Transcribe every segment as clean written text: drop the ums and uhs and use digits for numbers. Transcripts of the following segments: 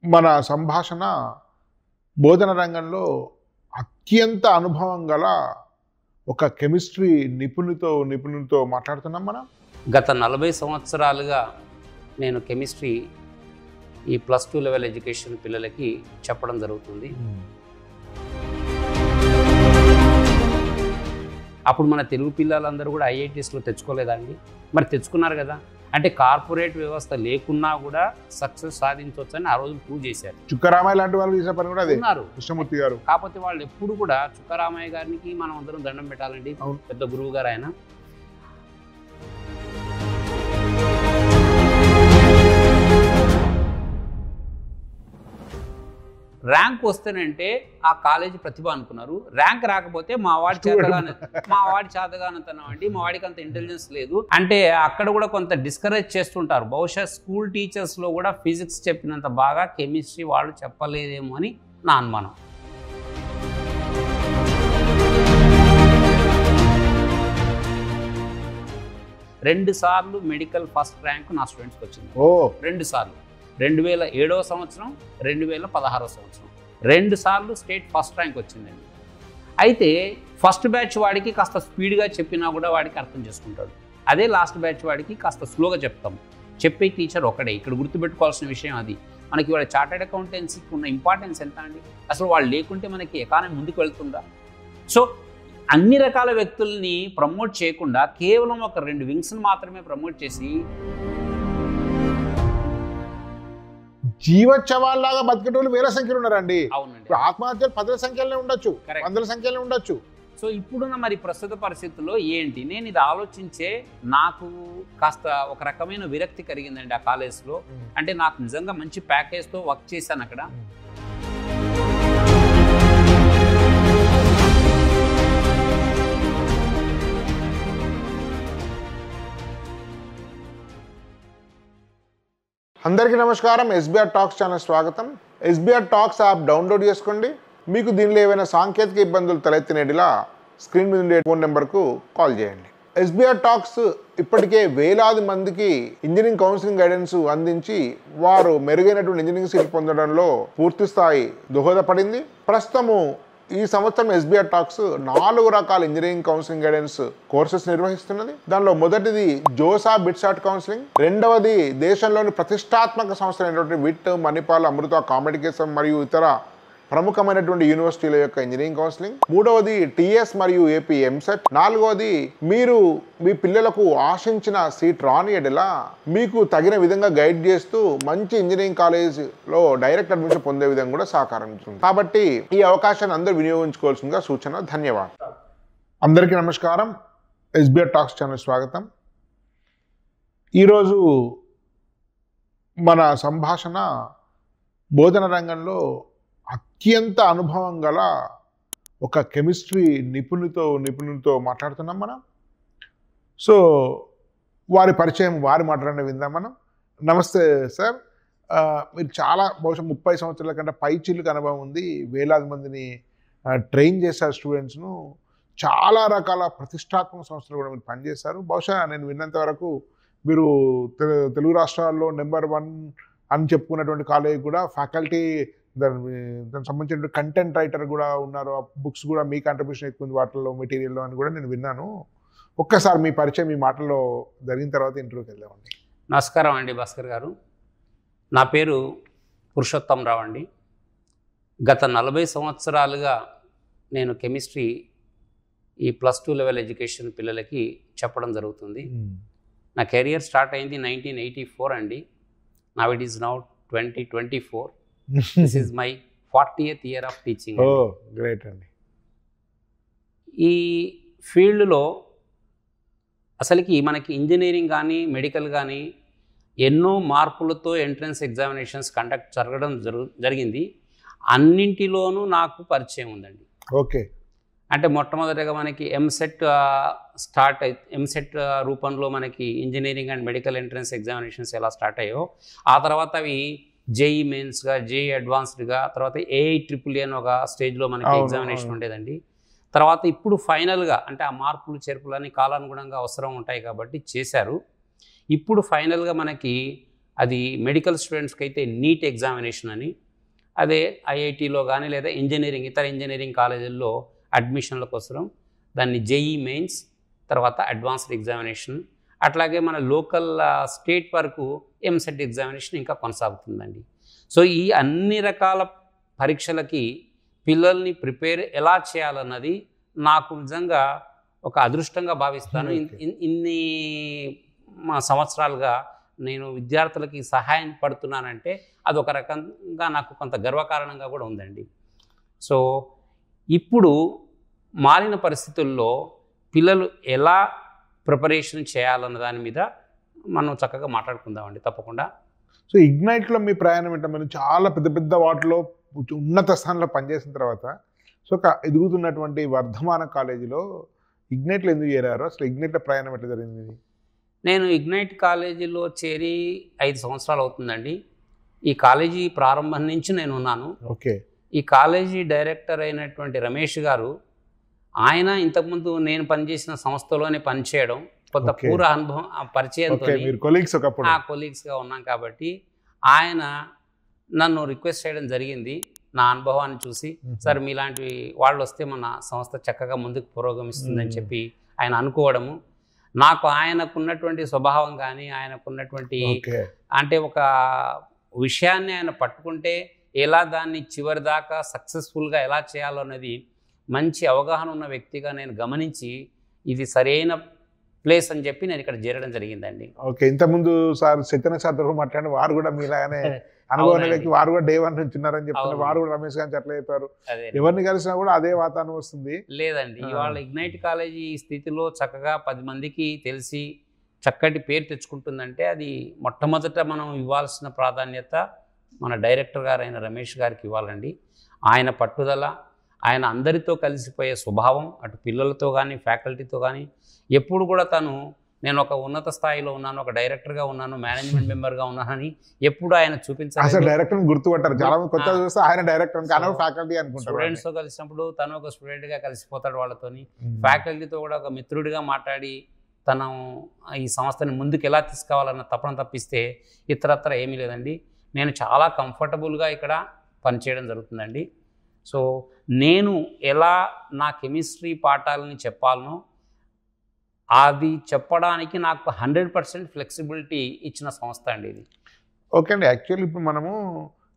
మన సంభాషణ బోధన రంగంలో అత్యంత అనుభవం గల ఒక కెమిస్ట్రీ నిపుణునితో మాట్లాడుతున్నాం మనం. గత 40 సంవత్సరాలుగా నేను కెమిస్ట్రీ ఈ +2 లెవెల్ ఎడ్యుకేషన్ పిల్లలకి చెప్పడం జరుగుతుంది. అప్పుడు మన తెలుగు పిల్లలందరూ కూడా ఐఐటీస్లో తెచ్చుకోలేదండి. మరి తెచ్చుకున్నారు కదా, అంటే కార్పొరేట్ వ్యవస్థ లేకున్నా కూడా సక్సెస్ సాధించవచ్చని ఆ రోజు ప్రూవ్ చేశారు. చుక్కరామయ్య లాంటి వాళ్ళు చేసే పని కూడా అదే ఉన్నారు కృష్ణమూర్తి గారు. కాకపోతే వాళ్ళు ఎప్పుడు కూడా చుక్కరామయ్య గారికి మనం అందరం దండం పెట్టాలండి, పెద్ద గురువు గారు ఆయన. ర్యాంక్ వస్తేనంటే ఆ కాలేజీ ప్రతిభ అనుకున్నారు. ర్యాంక్ రాకపోతే మా వాడి చేతగానంతనం అండి, మా వాడికి అంత ఇంటెలిజెన్స్ లేదు అంటే అక్కడ కూడా కొంత డిస్కరేజ్ చేస్తుంటారు. బహుశా స్కూల్ టీచర్స్లో కూడా ఫిజిక్స్ చెప్పినంత బాగా కెమిస్ట్రీ వాళ్ళు చెప్పలేదేమో అని నా అనుమానం. రెండు సార్లు మెడికల్ ఫస్ట్ ర్యాంక్ నా స్టూడెంట్స్కి వచ్చింది. 2 సార్లు, 2007 సంవత్సరం, 2016 సంవత్సరం 2 సార్లు స్టేట్ ఫస్ట్ ర్యాంక్ వచ్చిందండి. అయితే ఫస్ట్ బ్యాచ్ వాడికి కాస్త స్పీడ్గా చెప్పినా కూడా వాడికి అర్థం చేసుకుంటాడు. అదే లాస్ట్ బ్యాచ్ వాడికి కాస్త స్లోగా చెప్తాం. చెప్పే టీచర్ ఒకడే. ఇక్కడ గుర్తుపెట్టుకోవాల్సిన విషయం అది. మనకి వాళ్ళ చార్టెడ్ అకౌంటెన్సీకి ఉన్న ఇంపార్టెన్స్ ఎంత అండి? అసలు వాళ్ళు లేకుంటే మనకి ఎకానమీ ముందుకు వెళ్తుందా? సో అన్ని రకాల వ్యక్తుల్ని ప్రమోట్ చేయకుండా కేవలం ఒక 2 వింగ్స్ని మాత్రమే ప్రమోట్ చేసి జీవోత్సవాల్లాగా బతికేటోళ్ళు వేల సంఖ్యలో ఉన్నారండి. అవునండి, ఆత్మహత్యలు 10ల సంఖ్యలోనే ఉండొచ్చు, 100ల సంఖ్యలో ఉండొచ్చు. సో ఇప్పుడున్న మరి ప్రస్తుత పరిస్థితుల్లో ఏంటి, నేను ఇది ఆలోచించే నాకు కాస్త ఒక రకమైన విరక్తి కలిగిందండి ఆ కాలేజ్లో. అంటే నాకు నిజంగా మంచి ప్యాకేజ్తో వర్క్ చేశాను అక్కడ. అందరికీ నమస్కారం. ఎస్బీఆర్ టాక్స్ ఛానల్ స్వాగతం. ఎస్బీఆర్ టాక్స్ యాప్ డౌన్లోడ్ చేసుకోండి. మీకు దీనిలో ఏవైనా సాంకేతిక ఇబ్బందులు తలెత్తినేటిలా స్క్రీన్ మీద ఉండే ఫోన్ నెంబర్కు కాల్ చేయండి. ఎస్బీఆర్ టాక్స్ ఇప్పటికే వేలాది మందికి ఇంజనీరింగ్ కౌన్సిలింగ్ గైడెన్స్ అందించి వారు మెరుగైనటువంటి ఇంజనీరింగ్ సీట్లు పొందడంలో పూర్తి స్థాయి దోహదపడింది. ప్రస్తుతము ఈ సంవత్సరం ఎస్బీఆర్ టాక్స్ 4 రకాల ఇంజనీరింగ్ కౌన్సిలింగ్ గైడెన్స్ కోర్సెస్ నిర్వహిస్తున్నది. దానిలో మొదటిది జోసా బిట్సాట్ కౌన్సిలింగ్, రెండవది దేశంలోని ప్రతిష్టాత్మక సంస్థలైనటువంటి విట్, మణిపాల్, అమృత, కామెడికేషన్ మరియు ఇతర ప్రముఖమైనటువంటి యూనివర్సిటీల యొక్క ఇంజనీరింగ్ కౌన్సిలింగ్, మూడవది టీఎస్ మరియు ఏపీ ఎంసెట్, నాలుగవది మీరు మీ పిల్లలకు ఆశించిన సీట్ రాని ఎడలా మీకు తగిన విధంగా గైడ్ చేస్తూ మంచి ఇంజనీరింగ్ కాలేజ్లో డైరెక్ట్ అడ్మిషన్ పొందే విధంగా కూడా సహకరిస్తుంది. కాబట్టి ఈ అవకాశాన్ని అందరూ వినియోగించుకోవాల్సిందిగా సూచన. ధన్యవాదాలు. అందరికీ నమస్కారం. ఎస్బీఆర్ టాక్స్ ఛానల్ స్వాగతం. ఈరోజు మన సంభాషణ బోధన రంగంలో అత్యంత అనుభవం గల ఒక కెమిస్ట్రీ నిపుణునితో మాట్లాడుతున్నాం మనం. సో వారి పరిచయం, వారి మాట్లాడిన విందాం మనం. నమస్తే సార్. మీరు చాలా బహుశా 30 సంవత్సరాల కంటే పైచిలుకు అనుభవం ఉంది. వేలాది మందిని ట్రైన్ చేశారు స్టూడెంట్స్ను. చాలా రకాల ప్రతిష్టాత్మక సంస్థలు కూడా మీరు పనిచేశారు. బహుశా నేను విన్నంత వరకు మీరు తెలుగు రాష్ట్రాల్లో నెంబర్ 1 అని చెప్పుకున్నటువంటి కాలేజ్ కూడా ఫ్యాకల్టీ దానికి సంబంధించిన కంటెంట్ రైటర్ కూడా ఉన్నారు. ఆ బుక్స్ కూడా మీ కాంట్రిబ్యూషన్ ఎక్కువ ఉంది వాటిల్లో, మెటీరియల్లో అని కూడా నేను విన్నాను. ఒక్కసారి మీ పరిచయం మీ మాటల్లో జరిగిన తర్వాత ఇంటర్వ్యూకి వెళ్దామండి. నమస్కారం అండి భాస్కర్ గారు. నా పేరు పురుషోత్తమరావు అండి. గత 40 సంవత్సరాలుగా నేను కెమిస్ట్రీ ఈ +2 లెవెల్ ఎడ్యుకేషన్ పిల్లలకి చెప్పడం జరుగుతుంది. నా కెరియర్ స్టార్ట్ అయింది 1984 అండి. Now it is now 2024. This is my 40th year of teaching. Great అండి. ఈ ఫీల్డ్లో అసలుకి మనకి ఇంజనీరింగ్ కానీ మెడికల్ కానీ ఎన్నో మార్పులతో ఎంట్రన్స్ ఎగ్జామినేషన్స్ కండక్ట్ జరిగింది. అన్నింటిలోనూ నాకు పరిచయం ఉందండి. ఓకే. అంటే మొట్టమొదటిగా మనకి ఎంసెట్ ఎంసెట్ రూపంలో మనకి engineering and medical entrance examinations ఎలా స్టార్ట్ అయ్యో, ఆ తర్వాత అవి జేఈ మెయిన్స్గా, జేఈ అడ్వాన్స్డ్గా, తర్వాత AIEEE అని ఒక స్టేజ్లో మనకి ఎగ్జామినేషన్ ఉండేదండి. తర్వాత ఇప్పుడు ఫైనల్గా అంటే ఆ మార్పులు చేర్పులని కాలానుగుణంగా అవసరం ఉంటాయి కాబట్టి చేశారు. ఇప్పుడు ఫైనల్గా మనకి అది మెడికల్ స్టూడెంట్స్కి అయితే నీట్ ఎగ్జామినేషన్ అని, అదే ఐఐటీలో కానీ లేదా ఇతర ఇంజనీరింగ్ కాలేజీల్లో అడ్మిషన్ల కోసం దాన్ని జేఈ మెయిన్స్, తర్వాత అడ్వాన్స్డ్ ఎగ్జామినేషన్, అట్లాగే మన లోకల్ స్టేట్ వరకు ఎంసెట్ ఎగ్జామినేషన్ ఇంకా కొనసాగుతుందండి. సో ఈ అన్ని రకాల పరీక్షలకి పిల్లల్ని ప్రిపేర్ ఎలా చేయాలన్నది నాకు నిజంగా ఒక అదృష్టంగా భావిస్తాను. ఇన్ని సంవత్సరాలుగా నేను విద్యార్థులకి సహాయం పడుతున్నానంటే అది ఒక రకంగా నాకు కొంత గర్వకారణంగా కూడా ఉందండి. సో ఇప్పుడు మారిన పరిస్థితుల్లో పిల్లలు ఎలా ప్రిపరేషన్ చేయాలన్న దాని మీద మనం చక్కగా మాట్లాడుకుందామండి తప్పకుండా. సో ఇగ్నైట్లో మీ ప్రయాణం ఏంటో, మనం చాలా పెద్ద పెద్ద వాటిలో ఉన్నత స్థానంలో పనిచేసిన తర్వాత సో ఒక ఎదుగుతున్నటువంటి వర్ధమాన కాలేజీలో ఇగ్నైట్లో ఎందుకు చేరారు? అసలు ఇగ్నైట్లో ప్రయాణం ఎట్లా జరిగింది? నేను ఇగ్నైట్ కాలేజీలో చేరి 5 సంవత్సరాలు అవుతుందండి. ఈ కాలేజీ ప్రారంభం నుంచి నేను ఉన్నాను. ఓకే. ఈ కాలేజీ డైరెక్టర్ అయినటువంటి రమేష్ గారు, ఆయన ఇంతకుముందు నేను పనిచేసిన సంస్థలోనే పనిచేయడం, కొంత పూర్వ అనుభవం పరిచయంతో కొలీగ్స్గా ఉన్నాం కాబట్టి ఆయన నన్ను రిక్వెస్ట్ చేయడం జరిగింది. నా అనుభవాన్ని చూసి, సార్ మీలాంటి వాళ్ళు వస్తే మన సంస్థ చక్కగా ముందుకు పురోగమిస్తుందని చెప్పి ఆయన అనుకోవడము, నాకు ఆయనకున్నటువంటి స్వభావం కానీ ఆయనకున్నటువంటి అంటే ఒక విషయాన్ని ఆయన పట్టుకుంటే ఎలా దాన్ని చివరి దాకా సక్సెస్ఫుల్గా ఎలా చేయాలో అనేది మంచి అవగాహన ఉన్న వ్యక్తిగా నేను గమనించి ఇది సరైన ప్లేస్ అని చెప్పి నేను ఇక్కడ చేరడం జరిగిందండి. ఓకే. ఇంతకుముందు సార్ సత్యనారాయణ సార్తో మాట్లాడి వారు కూడా మీలాగానే అనుభవం వ్యక్తి, వారు కూడా డే 1 నుంచి ఉన్నారని చెప్తున్నారు. వారు కూడా రమేష్ గారిని అట్లా చెప్పారు. ఎవరిని కలిసినా కూడా అదే వాతావరణం వస్తుంది. లేదండి, ఇవాళ ఇగ్నైట్ కాలేజీ ఈ స్థితిలో చక్కగా 10 మందికి తెలిసి చక్కటి పేరు తెచ్చుకుంటుందంటే అది మొట్టమొదట మనం ఇవ్వాల్సిన ప్రాధాన్యత మన డైరెక్టర్ గారు అయిన రమేష్ గారికి ఇవ్వాలండి. ఆయన పట్టుదల, ఆయన అందరితో కలిసిపోయే స్వభావం, అటు పిల్లలతో కానీ ఫ్యాకల్టీతో కానీ ఎప్పుడు కూడా నేను ఒక ఉన్నత స్థాయిలో ఉన్నాను, ఒక డైరెక్టర్గా ఉన్నాను, మేనేజ్మెంట్ మెంబర్గా ఉన్నానని ఎప్పుడు ఆయన చూపించారు. డైరెక్టర్ గుర్తుపట్టారు చాలా మంది, కొత్త చూస్తే ఆయన డైరెక్టర్ ఫ్యాకల్టీ అనుకుంటారు. స్టూడెంట్స్తో కలిసినప్పుడు తను ఒక స్టూడెంట్గా కలిసిపోతాడు వాళ్ళతోని, ఫ్యాకల్టీతో కూడా ఒక మిత్రుడిగా మాట్లాడి తను ఈ సంస్థని ముందుకు ఎలా తీసుకోవాలన్న తపన తప్పిస్తే ఇతరత్ర ఏమీ లేదండి. నేను చాలా కంఫర్టబుల్గా ఇక్కడ పనిచేయడం జరుగుతుందండి. సో నేను ఎలా నా కెమిస్ట్రీ పాఠాలని చెప్పాలనో అది చెప్పడానికి నాకు 100% ఫ్లెక్సిబిలిటీ ఇచ్చిన సంస్థ అండి ఇది. ఓకే అండి. యాక్చువల్లీ ఇప్పుడు మనము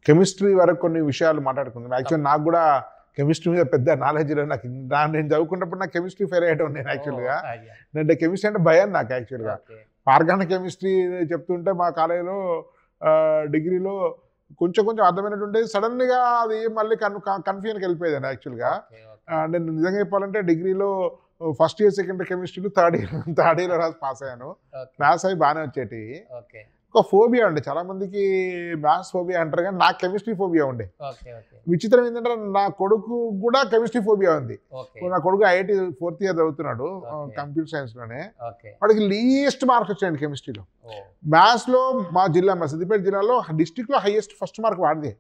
కెమిస్ట్రీ వరకు కొన్ని విషయాలు మాట్లాడుకుందాం. యాక్చువల్లీ నాకు కూడా కెమిస్ట్రీ మీద పెద్ద నాలెడ్జ్ లేదు. నేను చదువుకున్నప్పుడు నాకు కెమిస్ట్రీ ఫెయిల్ అయ్యటం నేను యాక్చువల్గా. అంటే కెమిస్ట్రీ అంటే భయం నాకు యాక్చువల్గా. ఆర్గానిక్ కెమిస్ట్రీ చెప్తుంటే మా కాలేజీలో డిగ్రీలో కొంచెం అర్థమైనట్టుండేది, సడన్గా అది మళ్ళీ కన్ఫ్యూజన్కి వెళ్ళిపోయేదాన్ని యాక్చువల్గా. నేను నిజంగా చెప్పాలంటే డిగ్రీలో ఫస్ట్ ఇయర్ సెకండ్ ఇయర్ కెమిస్ట్రీలో థర్డ్ ఇయర్లో రాసి పాస్ అయ్యాను. మ్యాథ్స్ అవి బాగానే వచ్చేటి. ఒక ఫోబియా ఉండే, చాలా మందికి మ్యాథ్స్ ఫోబియా అంటారు కానీ నాకు కెమిస్ట్రీ ఫోబియా ఉండే. విచిత్రం ఏంటంటే నా కొడుకు కూడా కెమిస్ట్రీ ఫోబియా ఉంది. నా కొడుకు ఐఐటి 4th ఇయర్ చదువుతున్నాడు కంప్యూటర్ సైన్స్లోనే. వాడికి లీస్ట్ మార్క్స్ వచ్చాయండి కెమిస్ట్రీలో. మ్యాథ్స్లో మా సిద్దిపేట జిల్లాలో డిస్ట్రిక్ట్లో హైయెస్ట్ ఫస్ట్ మార్క్ వాడిదే.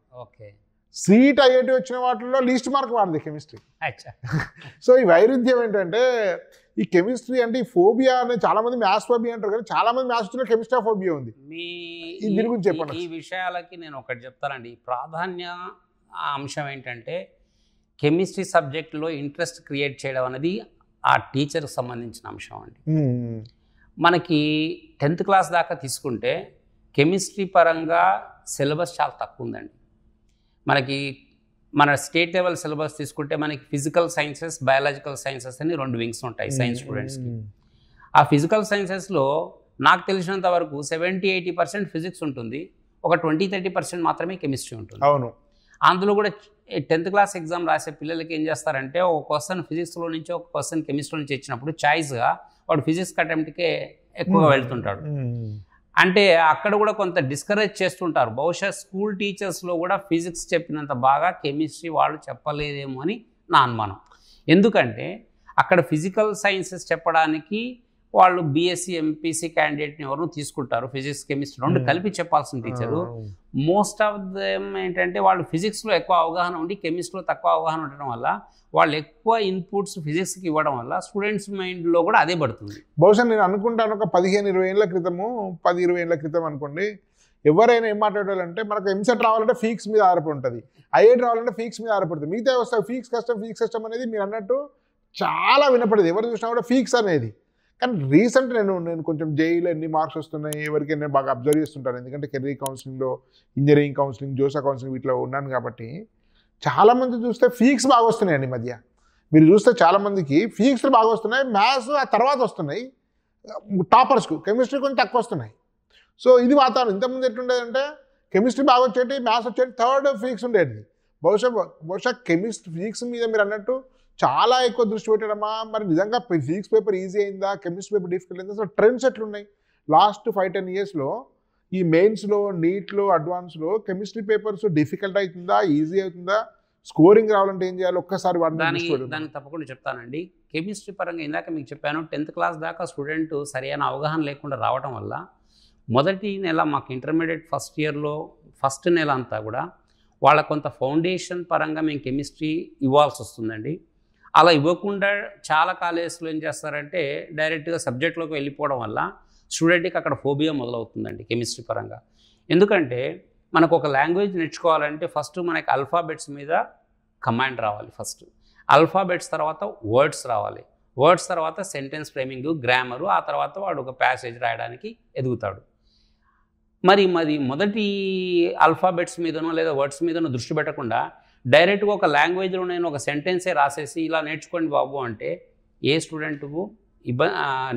సీట్ ఐఐటి వచ్చిన వాటిల్లో లీస్ట్ మార్క్ వాడిదే కెమిస్ట్రీ. సో ఈ వైరుధ్యం ఏంటంటే ఈ కెమిస్ట్రీ అంటే ఈ ఫోబియా అనేది చాలా మంది మ్యాథ్స్ ఫోబియా అంటారు కానీ చాలా మంది మ్యాథ్స్లో కెమిస్ట్రీ ఫోబియా ఉంది. దీని గురించి చెప్పండి. ఈ విషయాలకి నేను ఒకటి చెప్తానండి. ప్రాధాన్య అంశం ఏంటంటే కెమిస్ట్రీ సబ్జెక్టులో ఇంట్రెస్ట్ క్రియేట్ చేయడం అనేది ఆ టీచర్కి సంబంధించిన అంశం అండి. మనకి 10th క్లాస్ దాకా తీసుకుంటే కెమిస్ట్రీ పరంగా సిలబస్ చాలా తక్కువ ఉందండి. మన స్టేట్ లెవెల్ సిలబస్ తీసుకుంటే మనకి ఫిజికల్ సైన్సెస్, బయాలజికల్ సైన్సెస్ అని 2 వింగ్స్ ఉంటాయి సైన్స్ స్టూడెంట్స్కి. ఆ ఫిజికల్ సైన్సెస్లో నాకు తెలిసినంత వరకు 70-80% ఫిజిక్స్ ఉంటుంది, ఒక 20-30% మాత్రమే కెమిస్ట్రీ ఉంటుంది. అవును. అందులో కూడా 10th క్లాస్ ఎగ్జామ్ రాసే పిల్లలకి ఏం చేస్తారంటే ఒక క్వశ్చన్ ఫిజిక్స్లో నుంచి ఒక క్వశ్చన్ కెమిస్ట్రీ నుంచి ఇచ్చినప్పుడు చాయిస్గా వాడు ఫిజిక్స్ అటెంప్ట్కే ఎక్కువగా వెళ్తుంటాడు. అంటే అక్కడ కూడా కొంత డిస్కరేజ్ చేస్తుంటారు. బహుశా స్కూల్ టీచర్స్లో కూడా ఫిజిక్స్ చెప్పినంత బాగా కెమిస్ట్రీ వాళ్ళు చెప్పలేదేమో అని నా అనుమానం. ఎందుకంటే అక్కడ ఫిజికల్ సైన్సెస్ చెప్పడానికి వాళ్ళు బీఎస్సీ ఎంపీసీ క్యాండిడేట్ని ఎవరు తీసుకుంటారు, ఫిజిక్స్ కెమిస్ట్రీ 2 కలిపి చెప్పాల్సిన టీచరు. మోస్ట్ ఆఫ్ దెమ్ ఏంటంటే వాళ్ళు ఫిజిక్స్లో ఎక్కువ అవగాహన ఉండి కెమిస్ట్రీలో తక్కువ అవగాహన ఉండడం వల్ల వాళ్ళు ఎక్కువ ఇన్పుట్స్ ఫిజిక్స్కి ఇవ్వడం వల్ల స్టూడెంట్స్ మైండ్లో కూడా అదే పడుతుంది. బహుశా నేను అనుకుంటాను ఒక 15-20 ఏళ్ళ క్రితము, 10-20 ఏళ్ళ క్రితం అనుకోండి, ఎవరైనా ఏం మాట్లాడాలంటే మనకు ఎంసెట్ రావాలంటే ఫీక్స్ మీద ఆధారపడి ఉంటుంది, ఐఐటి రావాలంటే ఫీక్స్ మీద ఆధారపడుతుంది, మిగతా వస్తాయి ఫీక్స్ కష్టం అనేది మీరు అన్నట్టు చాలా వినపడేది, ఎవరు చూసినా కూడా ఫీక్స్ అనేది. కానీ రీసెంట్ నేను కొంచెం జేఈలో ఎన్ని మార్క్స్ వస్తున్నాయి ఎవరికి నేను బాగా అబ్జర్వ్ చేస్తుంటాను, ఎందుకంటే కెరీర్ కౌన్సిలింగ్లో, ఇంజనీరింగ్ కౌన్సిలింగ్, జోసా కౌన్సిలింగ్ వీటిలో ఉన్నాను కాబట్టి చాలామంది చూస్తే ఫీక్స్ బాగా వస్తున్నాయండి ఈ మధ్య. మీరు చూస్తే చాలామందికి ఫీక్స్లు బాగా వస్తున్నాయి, మ్యాథ్స్ ఆ తర్వాత వస్తున్నాయి, టాపర్స్కు కెమిస్ట్రీ కొంచెం తక్కువ వస్తున్నాయి. సో ఇది ఇంతకుముందు ఎట్లుండేదంటే కెమిస్ట్రీ బాగా వచ్చేటి, మ్యాథ్స్ వచ్చేటి, థర్డ్ ఫీక్స్ ఉండేది. బహుశా ఫీక్స్ మీద మీరు అన్నట్టు చాలా ఎక్కువ దృష్టి పెట్టడమా, మరి నిజంగా ఫిజిక్స్ పేపర్ ఈజీ అయిందా, కెమిస్ట్రీ పేపర్ డిఫికల్ట్ అయిందా, అసలు ట్రెండ్స్ ఎట్లున్నాయి లాస్ట్ 5-10 ఇయర్స్లో? ఈ మెయిన్స్లో, నీట్లో, అడ్వాన్స్లో కెమిస్ట్రీ పేపర్స్ డిఫికల్ట్ అవుతుందా, ఈజీ అవుతుందా, స్కోరింగ్ రావాలంటే ఏం చేయాలి ఒక్కసారి దానికి తప్పకుండా చెప్తానండి. కెమిస్ట్రీ పరంగా ఇందాక మీకు చెప్పాను, 10th క్లాస్ దాకా స్టూడెంట్ సరైన అవగాహన లేకుండా రావడం వల్ల మొదటి నెల మాకు ఇంటర్మీడియట్ ఫస్ట్ ఇయర్లో ఫస్ట్ నెల అంతా కూడా వాళ్ళ కొంత ఫౌండేషన్ పరంగా మేము కెమిస్ట్రీ ఇవ్వాల్సి వస్తుందండి. అలా ఇవ్వకుండా చాలా కాలేజెస్లో ఏం చేస్తారంటే డైరెక్ట్గా సబ్జెక్ట్లోకి వెళ్ళిపోవడం వల్ల స్టూడెంట్కి అక్కడ ఫోబియా మొదలవుతుందండి కెమిస్ట్రీ పరంగా. ఎందుకంటే మనకు ఒక లాంగ్వేజ్ నేర్చుకోవాలంటే ఫస్ట్ మనకి ఆల్ఫాబెట్స్ మీద కమాండ్ రావాలి, ఫస్ట్ ఆల్ఫాబెట్స్ తర్వాత వర్డ్స్ రావాలి, వర్డ్స్ తర్వాత సెంటెన్స్ ఫ్రేమింగ్, గ్రామరు, ఆ తర్వాత వాడు ఒక ప్యాసేజ్ రాయడానికి ఎదుగుతాడు. మరి మొదటి ఆల్ఫాబెట్స్ మీదనో లేదా వర్డ్స్ మీదనో దృష్టి పెట్టకుండా డైరెక్ట్గా ఒక లాంగ్వేజ్లో నేను ఒక సెంటెన్సే రాసేసి ఇలా నేర్చుకోండి బాబు అంటే ఏ స్టూడెంట్కు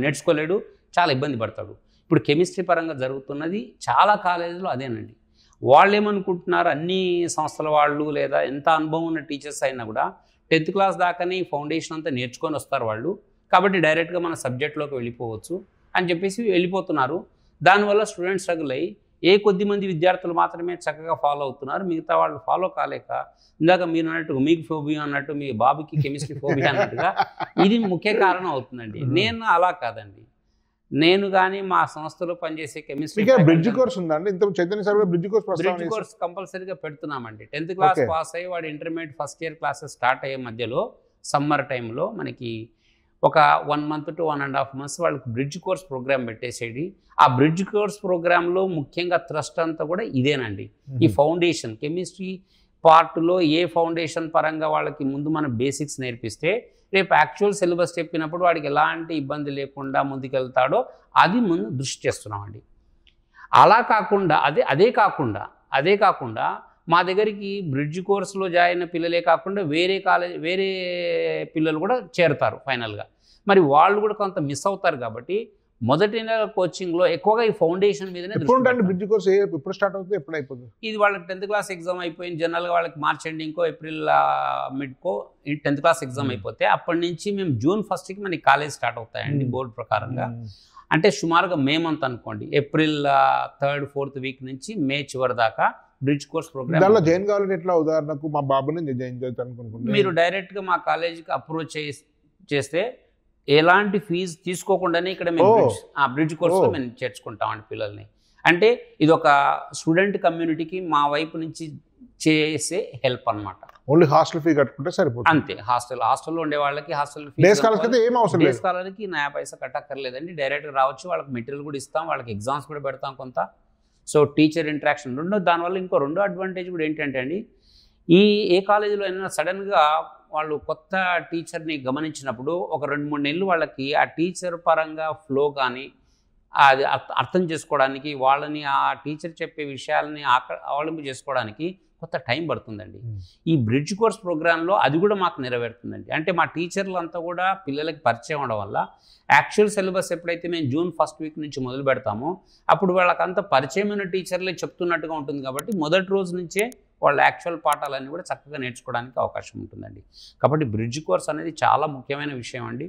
నేర్చుకోలేడు, చాలా ఇబ్బంది పడతాడు. ఇప్పుడు కెమిస్ట్రీ పరంగా జరుగుతున్నది చాలా కాలేజీలో అదేనండి. వాళ్ళు ఏమనుకుంటున్నారు, అన్ని సంస్థల వాళ్ళు లేదా ఎంత అనుభవం ఉన్న టీచర్స్ అయినా కూడా 10th క్లాస్ దాకానే ఈ ఫౌండేషన్ అంతా నేర్చుకొని వస్తారు వాళ్ళు, కాబట్టి డైరెక్ట్గా మన సబ్జెక్ట్లోకి వెళ్ళిపోవచ్చు అని చెప్పేసి వెళ్ళిపోతున్నారు. దానివల్ల స్టూడెంట్స్ స్ట్రగుల్ అయ్యి కొద్ది మంది విద్యార్థులు మాత్రమే చక్కగా ఫాలో అవుతున్నారు, మిగతా వాళ్ళు ఫాలో కాలేక ఇందాక మీరు అన్నట్టు మీకు ఫోబియా అన్నట్టు మీ బాబుకి కెమిస్ట్రీ ఫోబియా అన్నట్టుగా ఇది ముఖ్య కారణం అవుతుందండి. నేను అలా కాదండి, నేను కానీ మా సంస్థలో పనిచేసే కెమిస్ట్రీ బ్రిడ్జ్ కోర్స్ ఉందండి, బ్రిడ్జ్ కోర్స్ కంపల్సరీగా పెడుతున్నామండి. 10th క్లాస్ పాస్ అయ్యి వాడు intermediate first year classes start అయ్యే మధ్యలో సమ్మర్ టైంలో మనకి ఒక 1 month to 1.5 months వాళ్ళకి బ్రిడ్జ్ కోర్స్ ప్రోగ్రామ్ పెట్టేసేది. ఆ బ్రిడ్జ్ కోర్స్ ప్రోగ్రాంలో ముఖ్యంగా థ్రస్ట్ అంతా కూడా ఇదేనండి, ఈ ఫౌండేషన్ కెమిస్ట్రీ పార్ట్లో ఏ ఫౌండేషన్ పరంగా వాళ్ళకి ముందు మనం బేసిక్స్ నేర్పిస్తే రేపు యాక్చువల్ సిలబస్ చెప్పినప్పుడు వాడికి ఎలాంటి ఇబ్బంది లేకుండా ముందుకెళ్తాడో అది ముందు దృష్టి చేస్తున్నామండి. అలా కాకుండా అదే కాకుండా మా దగ్గరికి బ్రిడ్జ్ కోర్సులో జాయిన్ అయిన పిల్లలే కాకుండా వేరే పిల్లలు కూడా చేరుతారు ఫైనల్గా. మరి వాళ్ళు కూడా కొంత మిస్ అవుతారు కాబట్టి మొదటి నెల కోచింగ్లో ఎక్కువగా ఈ ఫౌండేషన్ మీదనే బ్రిడ్జ్ కోర్స్ ఎప్పుడు స్టార్ట్ అవుతుంది, ఎప్పుడు అయిపోతుంది? ఇది వాళ్ళకి 10th క్లాస్ ఎగ్జామ్ అయిపోయింది, జనరల్గా వాళ్ళకి మార్చ్ ఎండింగ్కో ఏప్రిల్ మిడ్కో 10th క్లాస్ ఎగ్జామ్ అయిపోతే అప్పటి నుంచి మేము June 1st మనకి కాలేజ్ స్టార్ట్ అవుతాయండి బోర్డు ప్రకారంగా. అంటే సుమారుగా మే మంత్ అనుకోండి, ఏప్రిల్ 3rd 4th వీక్ నుంచి మే చివరి దాకా బ్రిడ్జ్ కోర్స్ ప్రోగ్రామ్. దానిలో జాయిన్ కావాలంటే ఎట్లా? ఉదాహరణకు మా బాబుని జాయిన్ చేద్దాం అనుకుంటున్నాను, మీరు డైరెక్ట్గా మా కాలేజీకి అప్రోచ్ చేస్తే ఎలాంటి ఫీజు తీసుకోకుండానే ఇక్కడ మేము బ్రిడ్జ్ కోర్సులో మేము చేర్చుకుంటామండి పిల్లల్ని. అంటే ఇది ఒక స్టూడెంట్ కమ్యూనిటీకి మా వైపు నుంచి చేసే హెల్ప్ అనమాట. ఓన్లీ హాస్టల్ ఫీ కట్టుకుంటే సరిపోతుంది అంతే. హాస్టల్లో ఉండే వాళ్ళకి హాస్టల్ ఫీ, డే స్కాలర్కి 9 పైసా కట్టక్కర్లేదండి, డైరెక్ట్గా రావచ్చు. వాళ్ళకి మెటీరియల్ కూడా ఇస్తాం, వాళ్ళకి ఎగ్జామ్స్ కూడా పెడతాం కొంత. సో టీచర్ ఇంటరాక్షన్ దానివల్ల ఇంకో రెండో అడ్వాంటేజ్ కూడా ఏంటంటే అండి, ఏ కాలేజీలో అయినా సడన్గా వాళ్ళు కొత్త టీచర్ని గమనించినప్పుడు ఒక 2-3 నెలలు వాళ్ళకి ఆ టీచర్ పరంగా ఫ్లో కానీ అది అర్థం చేసుకోవడానికి, వాళ్ళని ఆ టీచర్ చెప్పే విషయాలని అవలంబి చేసుకోవడానికి కొంత టైం పడుతుందండి. ఈ బ్రిడ్జ్ కోర్స్ ప్రోగ్రాంలో అది కూడా మాకు నెరవేరుతుందండి. అంటే మా టీచర్లు అంతా కూడా పిల్లలకి పరిచయం అవడం వల్ల యాక్చువల్ సిలబస్ ఎప్పుడైతే మేము June 1st వీక్ నుంచి మొదలు పెడతామో అప్పుడు వాళ్ళకంతా పరిచయమైన టీచర్లే చెప్తున్నట్టుగా ఉంటుంది కాబట్టి మొదటి రోజు నుంచే వాళ్ళ యాక్చువల్ పాఠాలన్నీ కూడా చక్కగా నేర్చుకోవడానికి అవకాశం ఉంటుందండి. కాబట్టి బ్రిడ్జ్ కోర్స్ అనేది చాలా ముఖ్యమైన విషయం అండి.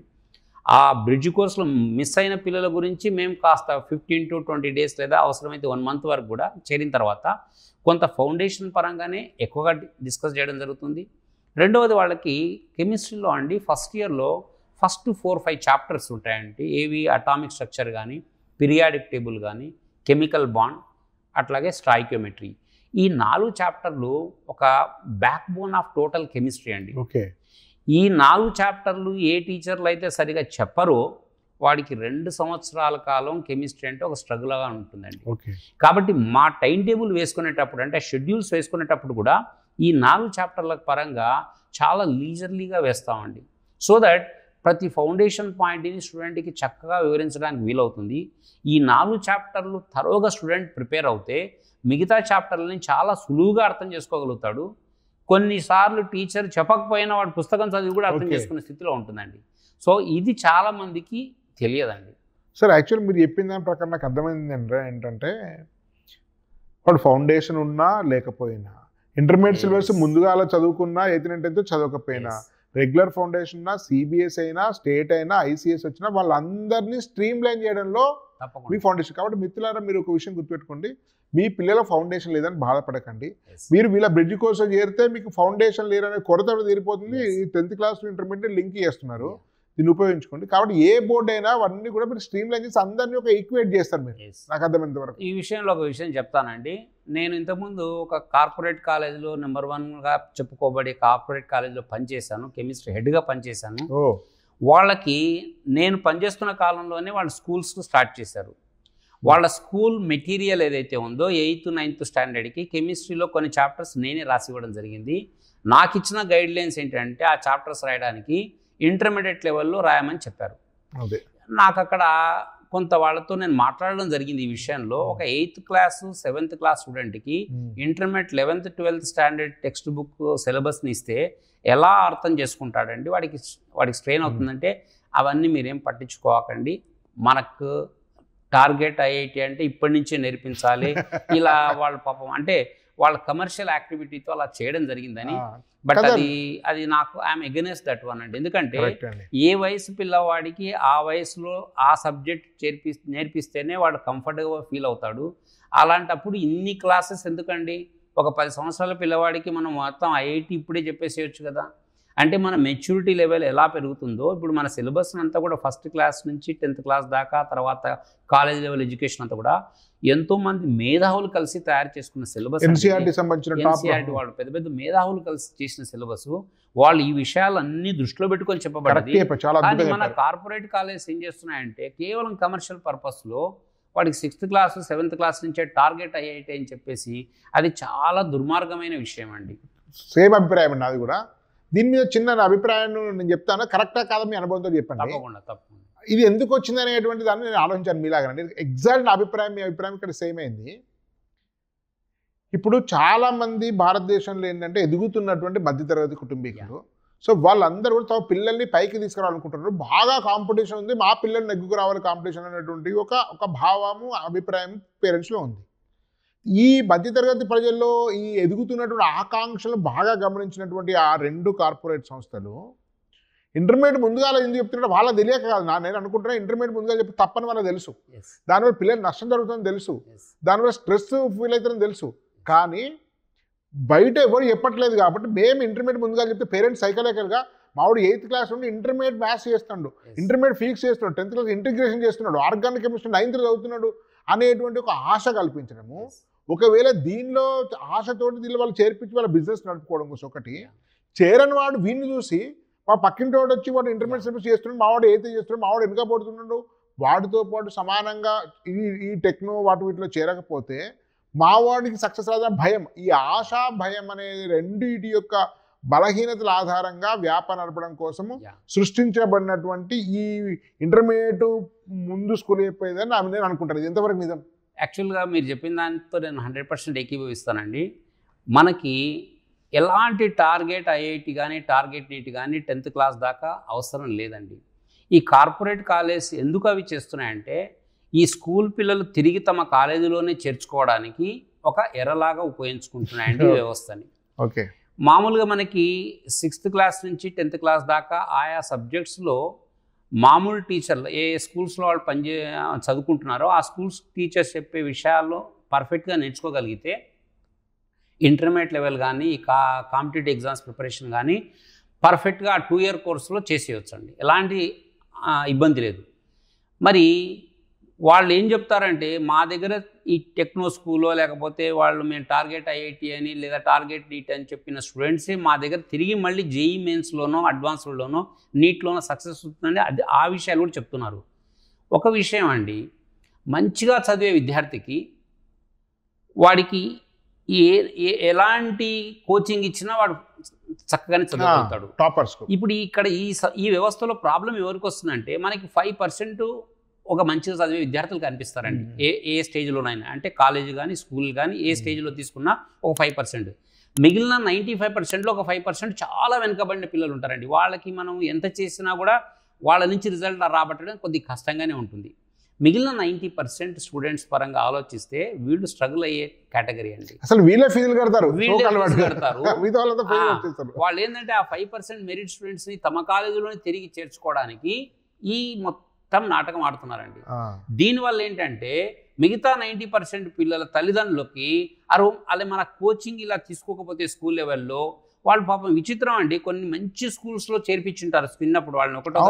ఆ బ్రిడ్జ్ కోర్సులో మిస్ అయిన పిల్లల గురించి మేము కాస్త 15 to 20 days లేదా అవసరమైతే 1 month వరకు కూడా చేరిన తర్వాత కొంత ఫౌండేషన్ పరంగానే ఎక్కువగా డిస్కస్ చేయడం జరుగుతుంది. రెండవది వాళ్ళకి కెమిస్ట్రీలో అండి ఫస్ట్ ఇయర్లో ఫస్ట్ 4-5 చాప్టర్స్ ఉంటాయండి. ఏవి అటామిక్ స్ట్రక్చర్ కానీ, పీరియాడిక్ టేబుల్ కానీ, కెమికల్ బాండ్, అట్లాగే స్టాయికియోమెట్రీ. ఈ 4 చాప్టర్లు ఒక back bone of total chemistry అండి. ఓకే. ఈ 4 చాప్టర్లు ఏ టీచర్లు అయితే సరిగా చెప్పరో వాడికి 2 సంవత్సరాల కాలం కెమిస్ట్రీ అంటే ఒక స్ట్రగుల్గా ఉంటుందండి. ఓకే. కాబట్టి మా టైం టేబుల్ వేసుకునేటప్పుడు అంటే షెడ్యూల్స్ వేసుకునేటప్పుడు కూడా ఈ 4 చాప్టర్ల పరంగా చాలా లీజర్లీగా వేస్తామండి. సో దట్ ప్రతి ఫౌండేషన్ పాయింట్ని స్టూడెంట్కి చక్కగా వివరించడానికి వీలవుతుంది. ఈ 4 చాప్టర్లు తరోగా స్టూడెంట్ ప్రిపేర్ అవుతే మిగతా చాప్టర్లని చాలా సులువుగా అర్థం చేసుకోగలుగుతాడు. కొన్నిసార్లు టీచర్ చెప్పకపోయినా వాడు పుస్తకం చదివి కూడా అర్థం చేసుకునే స్థితిలో ఉంటుందండి. సో ఇది చాలామందికి తెలియదండి. సార్ యాక్చువల్ మీరు చెప్పిన దాని ప్రకారం నాకు అర్థమైంది ఏంటంటే వాడు ఫౌండేషన్ ఉన్నా లేకపోయినా, ఇంటర్మీడియట్ సిలబస్ ముందుగా అలా చదువుకున్నా, 8th 10th చదవకపోయినా, రెగ్యులర్ ఫౌండేషన్ అయినా, సిబిఎస్ అయినా, స్టేట్ అయినా, ఐసిఎస్ వచ్చినా వాళ్ళందరినీ స్ట్రీమ్ లైన్ చేయడంలో మీ ఫౌండేషన్. కాబట్టి మిత్రులారా మీరు ఒక విషయం గుర్తుపెట్టుకోండి, మీ పిల్లల ఫౌండేషన్ లేదని బాధపడకండి. మీరు వీళ్ళ బ్రిడ్జ్ కోసం చేరితే మీకు ఫౌండేషన్ లేరనే కొరత తీరిపోతుంది. 10th క్లాస్ ఇంటర్మీడియట్ లింక్ చేస్తున్నారు, దీన్ని ఉపయోగించుకోండి. కాబట్టి ఏ బోర్డు అయినా అవన్నీ కూడా మీరు స్ట్రీమ్ లైన్ చేసి అందరినీ ఒక ఈక్వేట్ చేస్తారు మీరు. నాకు అర్థమైనంత వరకు ఈ విషయంలో ఒక విషయం చెప్తానండి. నేను ఇంతకుముందు ఒక కార్పొరేట్ కాలేజీలో నెంబర్ 1గా చెప్పుకోబడే కార్పొరేట్ కాలేజీలో పనిచేశాను, కెమిస్ట్రీ హెడ్గా పనిచేశాను. వాళ్ళకి నేను పనిచేస్తున్న కాలంలోనే వాళ్ళు స్కూల్స్ స్టార్ట్ చేశారు. వాళ్ళ స్కూల్ మెటీరియల్ ఏదైతే ఉందో 8th 9th స్టాండర్డ్కి కెమిస్ట్రీలో కొన్ని చాప్టర్స్ నేనే రాసి ఇవ్వడం జరిగింది. నాకు ఇచ్చిన గైడ్లైన్స్ ఏంటంటే ఆ చాప్టర్స్ రాయడానికి ఇంటర్మీడియట్ లెవెల్లో రాయమని చెప్పారు. నాకు అక్కడ కొంత వాళ్ళతో నేను మాట్లాడడం జరిగింది ఈ విషయంలో. ఒక 8th క్లాస్ 7th క్లాస్ స్టూడెంట్కి intermediate 11th 12th standard text book సిలబస్ని ఇస్తే ఎలా అర్థం చేసుకుంటాడండి, వాడికి స్ట్రెయిన్ అవుతుందంటే అవన్నీ మీరేం పట్టించుకోకండి, మనకు టార్గెట్ ఐఐటి అంటే ఇప్పటి నుంచే నేర్పించాలి, ఇలా వాళ్ళ పాపం అంటే వాళ్ళ కమర్షియల్ యాక్టివిటీతో అలా చేయడం జరిగిందని. బట్ అది నాకు ఐఎమ్ ఎగెనెస్ట్ దట్ వన్ అండి. ఎందుకంటే ఏ వయసు పిల్లవాడికి ఆ వయసులో ఆ సబ్జెక్ట్ నేర్పిస్తేనే వాడు కంఫర్టబుల్గా ఫీల్ అవుతాడు. అలాంటప్పుడు ఇన్ని క్లాసెస్ ఎందుకండి? ఒక 10 సంవత్సరాల పిల్లవాడికి మనం మొత్తం ఐఐటి ఇప్పుడే చెప్పేసేయచ్చు కదా. అంటే మన మెచ్యూరిటీ లెవెల్ ఎలా పెరుగుతుందో ఇప్పుడు మన సిలబస్ అంతా కూడా 1st క్లాస్ నుంచి 10th క్లాస్ దాకా, తర్వాత కాలేజ్ లెవెల్ ఎడ్యుకేషన్ అంతా కూడా ఎంతోమంది మేధావులు కలిసి తయారు చేసుకున్న సిలబస్. ఎన్సీఆర్టీ వాళ్ళు పెద్ద పెద్ద మేధావులు కలిసి చేసిన సిలబస్. వాళ్ళు ఈ విషయాలన్నీ దృష్టిలో పెట్టుకొని చెప్పబడ్డది. కానీ మన కార్పొరేట్ కాలేజ్ ఏం చేస్తున్నాయంటే కేవలం కమర్షియల్ పర్పస్లో వాడికి 6th క్లాస్ 7th క్లాస్ నుంచే టార్గెట్ ఐఐటి అని చెప్పేసి అది చాలా దుర్మార్గమైన విషయం అండి. సేమ్ అభిప్రాయం అండి నాది కూడా. దీని మీద చిన్న అభిప్రాయాన్ని నేను చెప్తాను, కరెక్టా కాదా మీ అనుభవంతో చెప్పండి. తప్పకుండా. ఇది ఎందుకు వచ్చింది అనేటువంటి దాన్ని నేను ఆలోచించాను మీలాగానండి. ఎగ్జాక్ట్ నా అభిప్రాయం మీ అభిప్రాయం ఇక్కడ సేమ్ అయింది. ఇప్పుడు చాలామంది భారతదేశంలో ఏంటంటే ఎదుగుతున్నటువంటి మధ్యతరగతి కుటుంబీకులు. సో వాళ్ళందరూ కూడా తమ పిల్లల్ని పైకి తీసుకురావాలనుకుంటున్నారు. బాగా కాంపిటీషన్ ఉంది, మా పిల్లల్ని నెగ్గుకు రావాలి కాంపిటీషన్ అనేటువంటి ఒక భావము, అభిప్రాయం పేరెంట్స్లో ఉంది. ఈ మధ్యతరగతి ప్రజల్లో ఈ ఎదుగుతున్నటువంటి ఆకాంక్షలు బాగా గమనించినటువంటి ఆ 2 కార్పొరేట్ సంస్థలు ఇంటర్మీడియట్ ముందుగా ఎందుకు చెప్తుంటే వాళ్ళకి తెలియక కాదు, నేను అనుకుంటున్నా ఇంటర్మీడియట్ ముందుగా చెప్పి తప్పని వాళ్ళకి తెలుసు, దానివల్ల పిల్లలు నష్టం జరుగుతుందని తెలుసు, దానివల్ల స్ట్రెస్ ఫీల్ అవుతుందని తెలుసు. కానీ బయట ఎవరు చెప్పట్లేదు కాబట్టి మేము ఇంటర్మీడియట్ ముందుగా చెప్తే పేరెంట్స్ సైకలాజికల్గా మావాడు 8th క్లాస్ నుండి ఇంటర్మీడియట్ మ్యాథ్స్ చేస్తున్నాడు, ఇంటర్మీడియట్ ఫిజిక్స్ చేస్తున్నాడు, 10th క్లాస్ ఇంటిగ్రేషన్ చేస్తున్నాడు, ఆర్గానిక్ కెమిస్ట్రీ 9th చదువుతున్నాడు అనేటువంటి ఒక ఆశ కల్పించడము. ఒకవేళ దీనిలో ఆశతోటి దీనిలో వాళ్ళు చేర్పించి వాళ్ళ బిజినెస్ నడుపుకోవడం కోసం ఒకటి, చేరని వాడు వీడిని చూసి మా పక్కింటి వాడు వచ్చి వాడు ఇంటర్మీడియట్ సర్వీస్ చేస్తున్నాడు, మావాడు 8th చేస్తున్నాడు, మావాడు వెనుక పడుతున్నాడు, వాడితో పాటు సమానంగా ఈ టెక్నో వీటిలో చేరకపోతే మావాడికి సక్సెస్ రాదని భయం, ఈ ఆశా భయం అనేది రెండింటి యొక్క బలహీనతల ఆధారంగా వ్యాపారం నడపడం కోసము సృష్టించబడినటువంటి ఈ ఇంటర్మీడియట్ ముందు స్కూల్ అయిపోయేదని నేను అనుకుంటాను. ఇది ఎంతవరకు నిజం? యాక్చువల్గా మీరు చెప్పిన దాంతో నేను 100% ఏకీభవిస్తానండి. మనకి ఎలాంటి టార్గెట్ ఐఐటి కానీ టార్గెట్ నీట్ కానీ 10th క్లాస్ దాకా అవసరం లేదండి. ఈ కార్పొరేట్ కాలేజ్ ఎందుకు అవి చేస్తున్నాయంటే ఈ స్కూల్ పిల్లలు తిరిగి తమ కాలేజీలోనే చేర్చుకోవడానికి ఒక ఎరలాగా ఉపయోగించుకుంటున్నాయండి వ్యవస్థని. ఓకే. మామూలుగా మనకి 6th క్లాస్ నుంచి 10th క్లాస్ దాకా ఆయా సబ్జెక్ట్స్లో మామూలు టీచర్లు ఏ స్కూల్స్లో వాళ్ళు చదువుకుంటున్నారో ఆ స్కూల్స్ టీచర్స్ చెప్పే విషయాల్లో పర్ఫెక్ట్గా నేర్చుకోగలిగితే ఇంటర్మీడియట్ లెవెల్ కానీ కాంపిటేటివ్ ఎగ్జామ్స్ ప్రిపరేషన్ కానీ పర్ఫెక్ట్గా ఆ 2 year కోర్సులో చేసేయచ్చండి, ఎలాంటి ఇబ్బంది లేదు. మరి వాళ్ళు ఏం చెప్తారంటే మా దగ్గర ఈ టెక్నో స్కూల్లో లేకపోతే వాళ్ళు మేము టార్గెట్ ఐఐటి అని లేదా టార్గెట్ నీట్ అని చెప్పిన స్టూడెంట్సే మా దగ్గర తిరిగి మళ్ళీ జేఈ మెయిన్స్లోనో అడ్వాన్స్డ్లోనో నీట్లోనో సక్సెస్ అవుతుందండి. అది ఆ విషయాలు కూడా చెప్తున్నారు. ఒక విషయం అండి, మంచిగా చదివే విద్యార్థికి వాడికి ఎలాంటి కోచింగ్ ఇచ్చినా వాడు చక్కగానే చదవగలుగుతాడు, టాపర్స్. ఇప్పుడు ఇక్కడ ఈ వ్యవస్థలో ప్రాబ్లం ఎవరికి వస్తుందంటే, మనకి 5% ఒక మంచిగా చదివే విద్యార్థులు కనిపిస్తారండి ఏ స్టేజ్లోనైనా. అంటే కాలేజ్ కానీ స్కూల్ కానీ ఏ స్టేజ్లో తీసుకున్నా ఒక 5%. మిగిలిన 95%లో ఒక 5% చాలా వెనుకబడిన పిల్లలు ఉంటారండి. వాళ్ళకి మనం ఎంత చేసినా కూడా వాళ్ళ నుంచి రిజల్ట్ రాబట్టడం కొద్దిగా కష్టంగానే ఉంటుంది. మిగిలిన 90% స్టూడెంట్స్ పరంగా ఆలోచిస్తే వీళ్ళు స్ట్రగుల్ అయ్యే కేటగిరీ అండి. అసలు వీళ్ళే ఫీజులు కడతారు. వాళ్ళు ఏంటంటే ఆ 5% మెరిట్ స్టూడెంట్స్ని తమ కాలేజీలోనే తిరిగి చేర్చుకోవడానికి ఈ మొత్తం నాటకం ఆడుతున్నారండి. దీనివల్ల ఏంటంటే మిగతా 90% పిల్లల తల్లిదండ్రులకి అలా మన కోచింగ్ ఇలా తీసుకోకపోతే స్కూల్ లెవెల్లో వాళ్ళు పాపం విచిత్రం అండి, కొన్ని మంచి స్కూల్స్లో చేర్పించుంటారు చిన్నప్పుడు వాళ్ళని, ఒకటో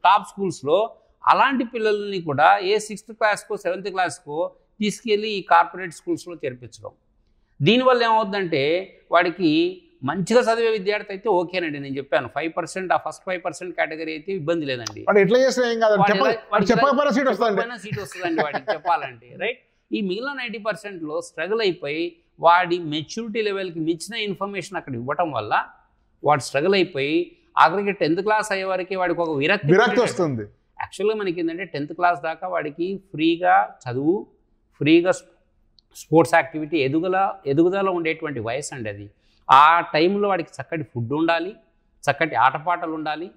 టాప్ స్కూల్స్లో. అలాంటి పిల్లల్ని కూడా ఏ 6th క్లాస్కో 7th క్లాస్కో తీసుకెళ్ళి ఈ కార్పొరేట్ స్కూల్స్లో చేర్పించడం. దీనివల్ల ఏమవుతుందంటే వాడికి మంచిగా చదివే విద్యార్థి అయితే ఓకేనండి, నేను చెప్పాను 5% ఆ ఫస్ట్ 5% కేటగిరీ అయితే ఇబ్బంది లేదండి, సీట్ వస్తుందండి వాడికి చెప్పాలంటే, రైట్. ఈ మిగిలిన 90%లో స్ట్రగుల్ అయిపోయి వాడి మెచ్యూరిటీ లెవెల్కి మించిన ఇన్ఫర్మేషన్ అక్కడ ఇవ్వటం వల్ల వాడు స్ట్రగుల్ అయిపోయి ఆఖరికి 10th క్లాస్ అయ్యే వరకు వాడికి ఒక విరక్తి వస్తుంది. యాక్చువల్గా మనకి ఏంటంటే 10th క్లాస్ దాకా వాడికి ఫ్రీగా చదువు, ఫ్రీగా స్పోర్ట్స్ యాక్టివిటీ, ఎదుగుదల ఉండేటువంటి వయసు అండి అది. ఆ టైంలో వాడికి చక్కటి ఫుడ్ ఉండాలి, చక్కటి ఆటపాటలు ఉండాలి,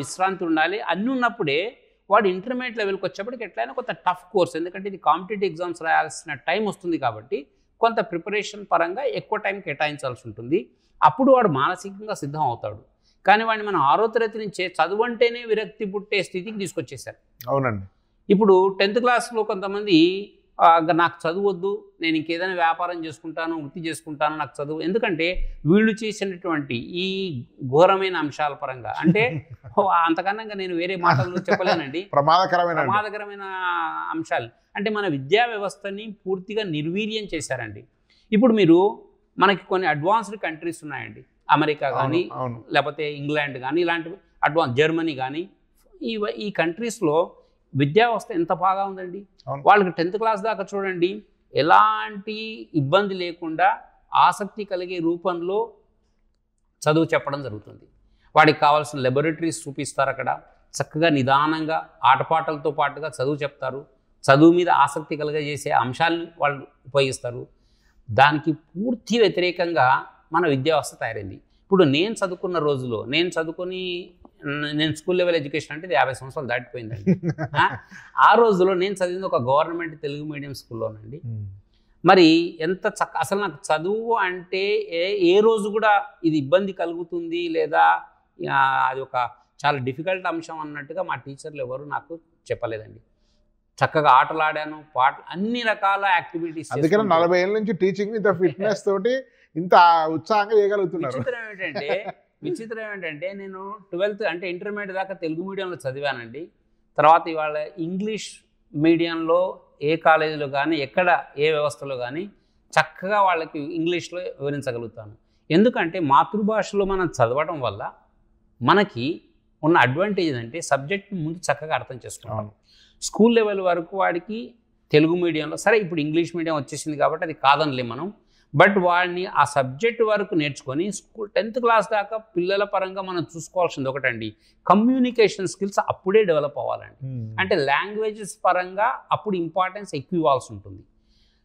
విశ్రాంతి ఉండాలి, అన్నీ ఉన్నప్పుడే వాడు ఇంటర్మీడియట్ లెవెల్కి వచ్చేప్పటికి ఎట్లయినా కొంత టఫ్ కోర్స్, ఎందుకంటే ఇది కాంపిటేటివ్ ఎగ్జామ్స్ రాయాల్సిన టైం వస్తుంది కాబట్టి కొంత ప్రిపరేషన్ పరంగా ఎక్కువ టైం కేటాయించాల్సి ఉంటుంది. అప్పుడు వాడు మానసికంగా సిద్ధం అవుతాడు. కానీ వాడిని మనం 6వ తరగతి నుంచే చదువు అంటేనే విరక్తి పుట్టే స్థితికి తీసుకొచ్చేసారు. అవునండి. ఇప్పుడు 10th క్లాస్లో కొంతమంది నాకు చదువొద్దు, నేను ఇంకేదైనా వ్యాపారం చేసుకుంటాను, వృత్తి చేసుకుంటాను, నాకు చదువు, ఎందుకంటే వీళ్ళు చేసినటువంటి ఈ ఘోరమైన అంశాల పరంగా, అంటే అంతకన్నా నేను వేరే మాటలు చెప్పలేనండి, ప్రమాదకరమైన అంశాలు. అంటే మన విద్యా వ్యవస్థని పూర్తిగా నిర్వీర్యం చేశారండి. ఇప్పుడు మీరు మనకి కొన్ని అడ్వాన్స్డ్ కంట్రీస్ ఉన్నాయండి, అమెరికా కానీ లేకపోతే ఇంగ్లాండ్ కానీ, ఇలాంటి జర్మనీ కానీ, ఈ కంట్రీస్లో విద్యా వ్యవస్థ ఎంత బాగా ఉందండి. వాళ్ళకి 10th క్లాస్ దాకా చూడండి ఎలాంటి ఇబ్బంది లేకుండా ఆసక్తి కలిగే రూపంలో చదువు చెప్పడం జరుగుతుంది. వాడికి కావాల్సిన లెబొరేటరీస్ చూపిస్తారు, అక్కడ చక్కగా నిదానంగా ఆటపాటలతో పాటుగా చదువు చెప్తారు, చదువు మీద ఆసక్తి కలిగజేసే అంశాలను వాళ్ళు ఉపయోగిస్తారు. దానికి పూర్తి వ్యతిరేకంగా మన విద్యా వ్యవస్థ తయారైంది. ఇప్పుడు నేను చదువుకున్న రోజులో, నేను స్కూల్ లెవెల్ ఎడ్యుకేషన్ అంటే 50 సంవత్సరాలు దాటిపోయిందండి. ఆ రోజులో నేను చదివింది ఒక గవర్నమెంట్ తెలుగు మీడియం స్కూల్లోనండి. మరి ఎంత అసలు నాకు చదువు అంటే ఏ రోజు కూడా ఇది ఇబ్బంది కలుగుతుంది లేదా అది ఒక చాలా డిఫికల్ట్ అంశం అన్నట్టుగా మా టీచర్లు ఎవరు నాకు చెప్పలేదండి. చక్కగా ఆటలాడాను, అన్ని రకాల యాక్టివిటీస్. అందుకని 40 ఏళ్ళ నుంచి టీచింగ్ ఇంత ఫిట్నెస్ తోటి ఇంత ఉత్సాహంగా చేయగలుగుతున్నారు. విచిత్రం ఏంటంటే నేను 12th అంటే ఇంటర్మీడియట్ దాకా తెలుగు మీడియంలో చదివానండి. తర్వాత ఇవాళ ఇంగ్లీష్ మీడియంలో ఏ కాలేజీలో కానీ ఎక్కడ ఏ వ్యవస్థలో కానీ చక్కగా వాళ్ళకి ఇంగ్లీష్లో వివరించగలుగుతాను. ఎందుకంటే మాతృభాషలో మనం చదవడం వల్ల మనకి ఉన్న అడ్వాంటేజ్ అంటే సబ్జెక్ట్ ముందు చక్కగా అర్థం చేసుకుంటాం. స్కూల్ లెవెల్ వరకు వాడికి తెలుగు మీడియంలో, సరే ఇప్పుడు ఇంగ్లీష్ మీడియం వచ్చేసింది కాబట్టి అది కాదనిలే మనం, బట్ వాడిని ఆ సబ్జెక్ట్ వరకు నేర్చుకొని 10th క్లాస్ దాకా పిల్లల పరంగా మనం చూసుకోవాల్సింది ఒకటండి, కమ్యూనికేషన్ స్కిల్స్ అప్పుడే డెవలప్ అవ్వాలండి. అంటే లాంగ్వేజెస్ పరంగా అప్పుడు ఇంపార్టెన్స్ ఎక్కువ ఇవ్వాల్సి ఉంటుంది.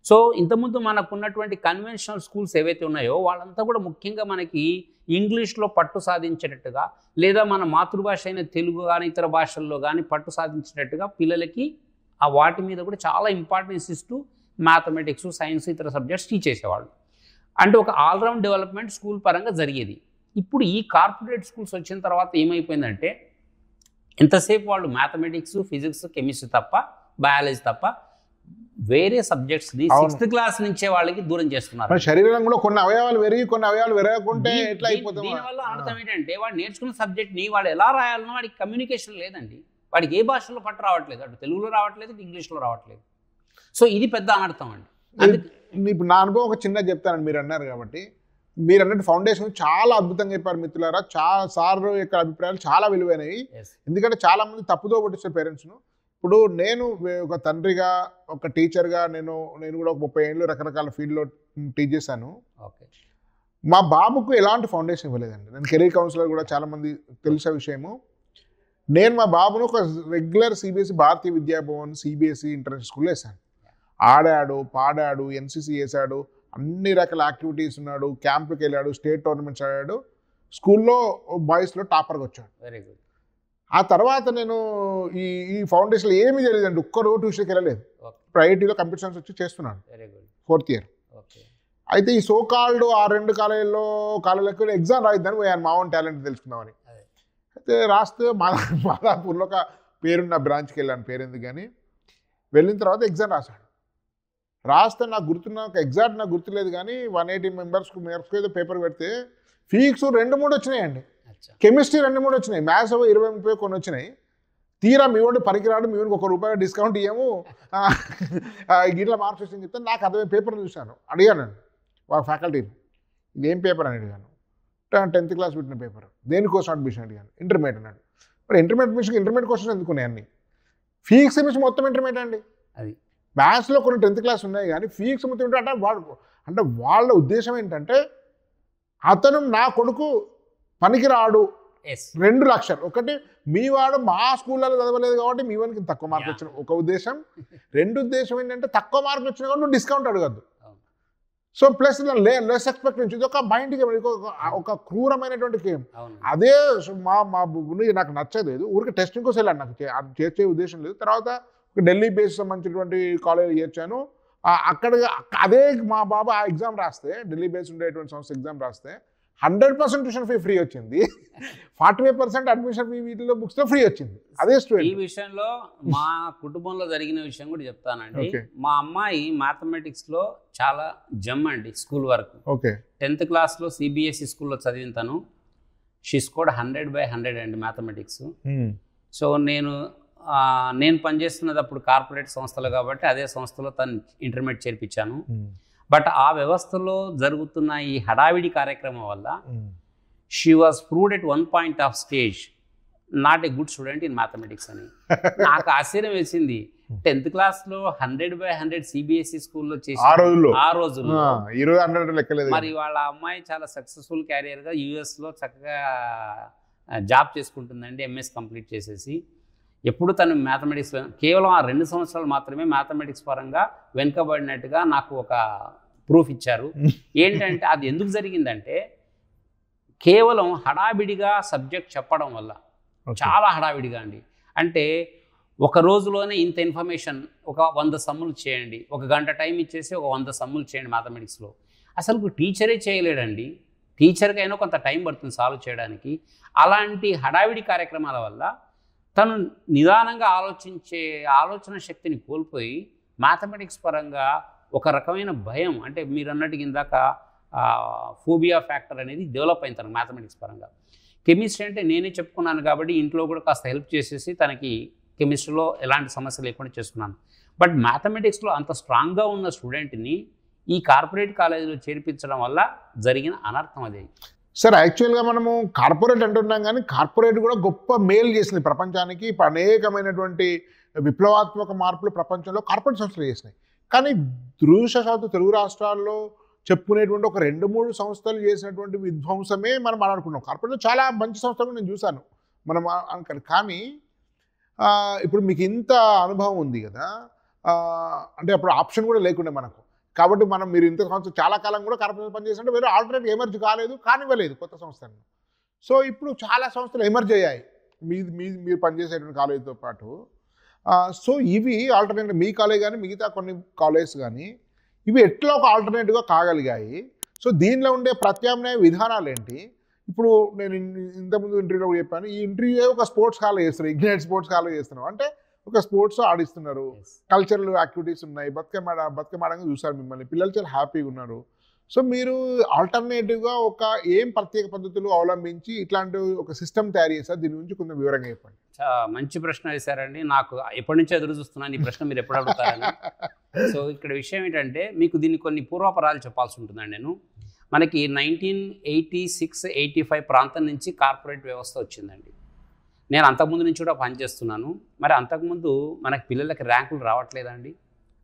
సో ఇంతకుముందు మనకు ఉన్నటువంటి కన్వెన్షనల్ స్కూల్స్ ఏవైతే ఉన్నాయో వాళ్ళంతా కూడా ముఖ్యంగా మనకి ఇంగ్లీష్లో పట్టు సాధించేటట్టుగా లేదా మన మాతృభాష అయిన తెలుగు కానీ ఇతర భాషల్లో కానీ పట్టు సాధించేటట్టుగా పిల్లలకి ఆ వాటి మీద కూడా చాలా ఇంపార్టెన్స్ ఇస్తూ మ్యాథమెటిక్స్, సైన్స్, ఇతర సబ్జెక్ట్స్ టీచ్ చేసేవాళ్ళు. అంటే ఒక ఆల్రౌండ్ డెవలప్మెంట్ స్కూల్ పరంగా జరిగేది. ఇప్పుడు ఈ కార్పొరేట్ స్కూల్స్ వచ్చిన తర్వాత ఏమైపోయిందంటే ఎంతసేపు వాళ్ళు మ్యాథమెటిక్స్, ఫిజిక్స్, కెమిస్ట్రీ తప్ప, బయాలజీ తప్ప వేరే సబ్జెక్ట్స్ని 6th క్లాస్ నుంచే వాళ్ళకి దూరం చేస్తున్నారు. శరీరంలో కొన్ని అవయవాలు పెరిగి కొన్ని అవయవాలు పెరగకుంటే ఎట్లా అయిపోతుంది. దీనివల్ల అర్థం ఏంటంటే వాడు నేర్చుకున్న సబ్జెక్ట్ని వాడు ఎలా రాయాలనో వాడికి కమ్యూనికేషన్ లేదండి. వాడికి ఏ భాషలో పట్టు రావట్లేదు, అటు తెలుగులో రావట్లేదు, ఇటు ఇంగ్లీష్లో రావట్లేదు. సో ఇది పెద్ద అనర్థం అండి. ఇప్పుడు నా అనుభవం ఒక చిన్న చెప్తానండి, మీరు అన్నారు కాబట్టి మీరు అన్నట్టు ఫౌండేషన్ చాలా అద్భుతంగా చెప్పారు మిత్రులారా. సార్ యొక్క అభిప్రాయాలు చాలా విలువైనవి. ఎందుకంటే చాలా మంది తప్పుదో పట్టిస్తారు పేరెంట్స్ను. ఇప్పుడు నేను ఒక తండ్రిగా, ఒక టీచర్గా నేను కూడా ఒక 30 ఏళ్ళు రకరకాల ఫీల్డ్లో టీచ్ చేశాను. మా బాబుకు ఎలాంటి ఫౌండేషన్ ఇవ్వలేదండి. నేను కెరీర్ కౌన్సిలర్ కూడా, చాలామంది తెలిసే విషయము. నేను మా బాబును ఒక రెగ్యులర్ సిబిఎస్ఈ భారతీయ విద్యాభవన్ సిబిఎస్ఈ ఇంటర్నేషనల్ స్కూల్లో వేసాను. ఆడాడు, పాడాడు, ఎన్సీసీ వేసాడు, అన్ని రకాల యాక్టివిటీస్ ఉన్నాడు, క్యాంప్కి వెళ్ళాడు, స్టేట్ టోర్నమెంట్స్ ఆడాడు, స్కూల్లో బాయ్స్లో టాపర్గా వచ్చాడు. Very good. ఆ తర్వాత నేను ఈ ఫౌండేషన్లో ఏమీ తెలియదండి, ఒక్కరోజు ట్యూషన్కి వెళ్ళలేదు. ఇప్పుడు ఐఐటీలో కంప్యూటర్ సైన్స్ వచ్చి చేస్తున్నాను, 4th year. అయితే ఈ సోకాల్డ్ ఆ 2 కాలేజీలకు ఎగ్జామ్ రాయిద్దని పోయాను, మా ఓన్ టాలెంట్ తెలుసుకుందామని. అయితే రాస్తే మాదాపూర్లో ఒక పేరున్న బ్రాంచ్కి వెళ్ళాను, పేరుంది కానీ. వెళ్ళిన తర్వాత ఎగ్జామ్ రాస్తే నాకు ఎగ్జాక్ట్ నాకు గుర్తులేదు కానీ 180 మెంబర్స్కు ఏదో పేపర్ పెడితే ఫిజిక్స్ 2-3 వచ్చినాయండి, కెమిస్ట్రీ 2-3 వచ్చినాయి, మ్యాథ్స్ 20-30 కొన్ని వచ్చినాయి. తీరా మీ వాడు పనికిరాడు, మీ వాడికి ₹1 డిస్కౌంట్ ఇవ్వము, గిట్ల మార్క్స్ వచ్చింది చెప్తే నాకు అదే పేపర్ చూశాను. అడిగానండి వాళ్ళ ఫ్యాకల్టీని, ఇదేం పేపర్ అని అడిగాను. 10th క్లాస్ పెట్టిన పేపర్, దేనికోసం అడ్మిషన్ అడిగాను. ఇంటర్మీడియట్ అన్నాడు. మరి ఇంటర్మీడియట్ క్వశ్చన్స్ ఎందుకున్నాయి అన్ని? ఫిజిక్స్ కెమిస్ట్రీ మొత్తం ఇంటర్మీడియట్ అండి. అది మ్యాథ్స్లో కొన్ని 10th క్లాస్ ఉన్నాయి కానీ ఫిజిక్స్ మొత్తం అంటే వాళ్ళ ఉద్దేశం ఏంటంటే అతను నా కొడుకు పనికిరాడు, 2 లక్షలు. ఒకటి మీ వాడు మా స్కూళ్ళలో చదవలేదు కాబట్టి మీ వానికి తక్కువ మార్కులు వచ్చిన ఒక ఉద్దేశం. 2 ఉద్దేశం ఏంటంటే తక్కువ మార్కులు వచ్చినా కానీ నువ్వు డిస్కౌంట్ అడగద్దు. సో ప్లస్ లెస్ ఎక్స్పెక్ట్ నుంచి ఇది ఒక మైండ్కి ఒక క్రూరమైనటువంటి గేమ్. అదే నాకు నచ్చలేదు. ఊరికి టెస్టింగ్ కోసం వెళ్ళాను, నాకు చేర్చే ఉద్దేశం లేదు. తర్వాత ఢిల్లీ బేస్ సంబంధించినటువంటి కాలేజ్ చేర్చాను. అక్కడ అదే మా బాబు ఆ ఎగ్జామ్ రాస్తే, ఢిల్లీ బేస్ ఉండేటువంటి సంస్థ ఎగ్జామ్ రాస్తే 100% ట్యూషన్ ఫీ ఫ్రీ వచ్చింది, 45% అడ్మిషన్ ఫీ వీటిలో బుక్స్లో ఫ్రీ వచ్చింది. అదే స్టూడెంట్. ఈ విషయంలో మా కుటుంబంలో జరిగిన విషయం కూడా చెప్తానండి. మా అమ్మాయి మ్యాథమెటిక్స్లో చాలా జమ్ అండి స్కూల్ వరకు. 10th క్లాస్లో సిబిఎస్ఈ స్కూల్లో చదివిన తను, షీ స్కోర్డ్ 100/100 అండి మ్యాథమెటిక్స్. సో నేను పనిచేస్తున్నది అప్పుడు కార్పొరేట్ సంస్థలు కాబట్టి అదే సంస్థలో తను ఇంటర్మీడియట్ చేర్పించాను. బట్ ఆ వ్యవస్థలో జరుగుతున్న ఈ హడావిడి కార్యక్రమం వల్ల she was proved at 1 point of stage not a good student in mathematics అని. నాకు ఆశ్చర్యం వేసింది. 10th క్లాస్లో 100/100 సిబిఎస్ఈ స్కూల్లో చేసి ఆ రోజుల్లో మరి వాళ్ళ అమ్మాయి చాలా సక్సెస్ఫుల్ క్యారియర్గా యూఎస్లో చక్కగా జాబ్ చేసుకుంటుందండి, ఎంఎస్ కంప్లీట్ చేసేసి. ఎప్పుడు తను మ్యాథమెటిక్స్ కేవలం ఆ 2 సంవత్సరాలు మాత్రమే మ్యాథమెటిక్స్ పరంగా వెనుకబడినట్టుగా నాకు ఒక ప్రూఫ్ ఇచ్చారు. ఏంటంటే అది ఎందుకు జరిగిందంటే కేవలం హడావిడిగా సబ్జెక్ట్ చెప్పడం వల్ల, చాలా హడావిడిగా అండి. అంటే ఒక రోజులోనే ఇంత ఇన్ఫర్మేషన్, ఒక 100 సమ్ములు చేయండి, 1 గంట టైం ఇచ్చేసి ఒక 100 సమ్ములు చేయండి మ్యాథమెటిక్స్లో. అసలు టీచరే చేయలేడండి, టీచర్కైనా కొంత టైం పడుతుంది సాల్వ్ చేయడానికి. అలాంటి హడావిడి కార్యక్రమాల వల్ల తను నిదానంగా ఆలోచన శక్తిని కోల్పోయి మ్యాథమెటిక్స్ పరంగా ఒక రకమైన భయం, అంటే మీరు అన్నట్టు ఇందాక ఫోబియా ఫ్యాక్టర్ అనేది డెవలప్ అయింది తనకు మ్యాథమెటిక్స్ పరంగా. కెమిస్ట్రీ అంటే నేనే చెప్పుకున్నాను కాబట్టి ఇంట్లో కూడా కాస్త హెల్ప్ చేసేసి తనకి కెమిస్ట్రీలో ఎలాంటి సమస్య లేకుండా చేసుకున్నాను. బట్ మ్యాథమెటిక్స్లో అంత స్ట్రాంగ్గా ఉన్న స్టూడెంట్ని ఈ కార్పొరేట్ కాలేజీలో చేర్పించడం వల్ల జరిగిన అనర్థం అదే. సార్, యాక్చువల్గా మనము కార్పొరేట్ అంటున్నాం కానీ కార్పొరేట్ కూడా గొప్ప మేలు చేసింది ప్రపంచానికి. ఇప్పుడు అనేకమైనటువంటి విప్లవాత్మక మార్పులు ప్రపంచంలో కార్పొరేట్ సంస్థలు చేసినాయి. కానీ దురదృష్టవశాత్తు తెలుగు రాష్ట్రాల్లో చెప్పుకునేటువంటి ఒక 2-3 సంస్థలు చేసినటువంటి విధ్వంసమే మనం అనుకున్నాం. కార్పొరేట్లో చాలా మంచి సంస్థలు నేను చూశాను మనం అనుకోండి. కానీ ఇప్పుడు మీకు ఇంత అనుభవం ఉంది కదా, అంటే అప్పుడు ఆప్షన్ కూడా లేకుండే మనకు. కాబట్టి మీరు ఇంత సంవత్సరం చాలా కాలం కూడా కార్పొరేషన్ పనిచేస్తుంటే వేరే ఆల్టర్నేటివ్ ఎమర్జ్ కానివ్వలేదు కొత్త సంస్థలను. సో ఇప్పుడు చాలా సంస్థలు ఎమర్జ్ అయ్యాయి మీరు పనిచేసేటువంటి కాలేజీతో పాటు. సో ఇవి ఆల్టర్నేటివ్, మీ కాలేజ్ కానీ మిగతా కొన్ని కాలేజెస్ కానీ ఇవి ఎట్లా ఒక ఆల్టర్నేటివ్గా కాగలిగాయి. సో దీనిలో ఉండే ప్రత్యామ్నాయ విధానాలు ఏంటి? ఇప్పుడు నేను ఇంతకుముందు ఇంటర్వ్యూలో చెప్పాను, ఈ ఇంటర్వ్యూ ఒక స్పోర్ట్స్ కాలేజ్ చేస్తున్నారు, ఇగ్నైట్ స్పోర్ట్స్ కాలేజ్ చేస్తున్నాం అంటే ఒక స్పోర్ట్స్ ఆడిస్తున్నారు, కల్చరల్ యాక్టివిటీస్ ఉన్నాయి, బతుకమాడంగా చూసారు మిమ్మల్ని, పిల్లలు చాలా హ్యాపీగా ఉన్నారు. సో మీరు ఆల్టర్నేటివ్గా ఒక ఏం ప్రత్యేక పద్ధతులు అవలంబించి ఇట్లాంటి ఒక సిస్టమ్ తయారు చేశారు, దీని గురించి కొంచెం వివరంగా చెప్పండి. మంచి ప్రశ్న వేశారండి. నాకు ఎప్పటి నుంచో ఎదురు చూస్తున్నాను ఈ ప్రశ్న మీరు ఎప్పుడు అడుగుతారని. సో ఇక్కడ విషయం ఏంటంటే మీకు దీన్ని కొన్ని పూర్వాపరాలు చెప్పాల్సి ఉంటుందండి. నేను మనకి 1986-85 ప్రాంతం నుంచి కార్పొరేట్ వ్యవస్థ వచ్చిందండి. నేను అంతకుముందు నుంచి కూడా పనిచేస్తున్నాను. మరి అంతకుముందు మనకి పిల్లలకి ర్యాంకులు రావట్లేదండి.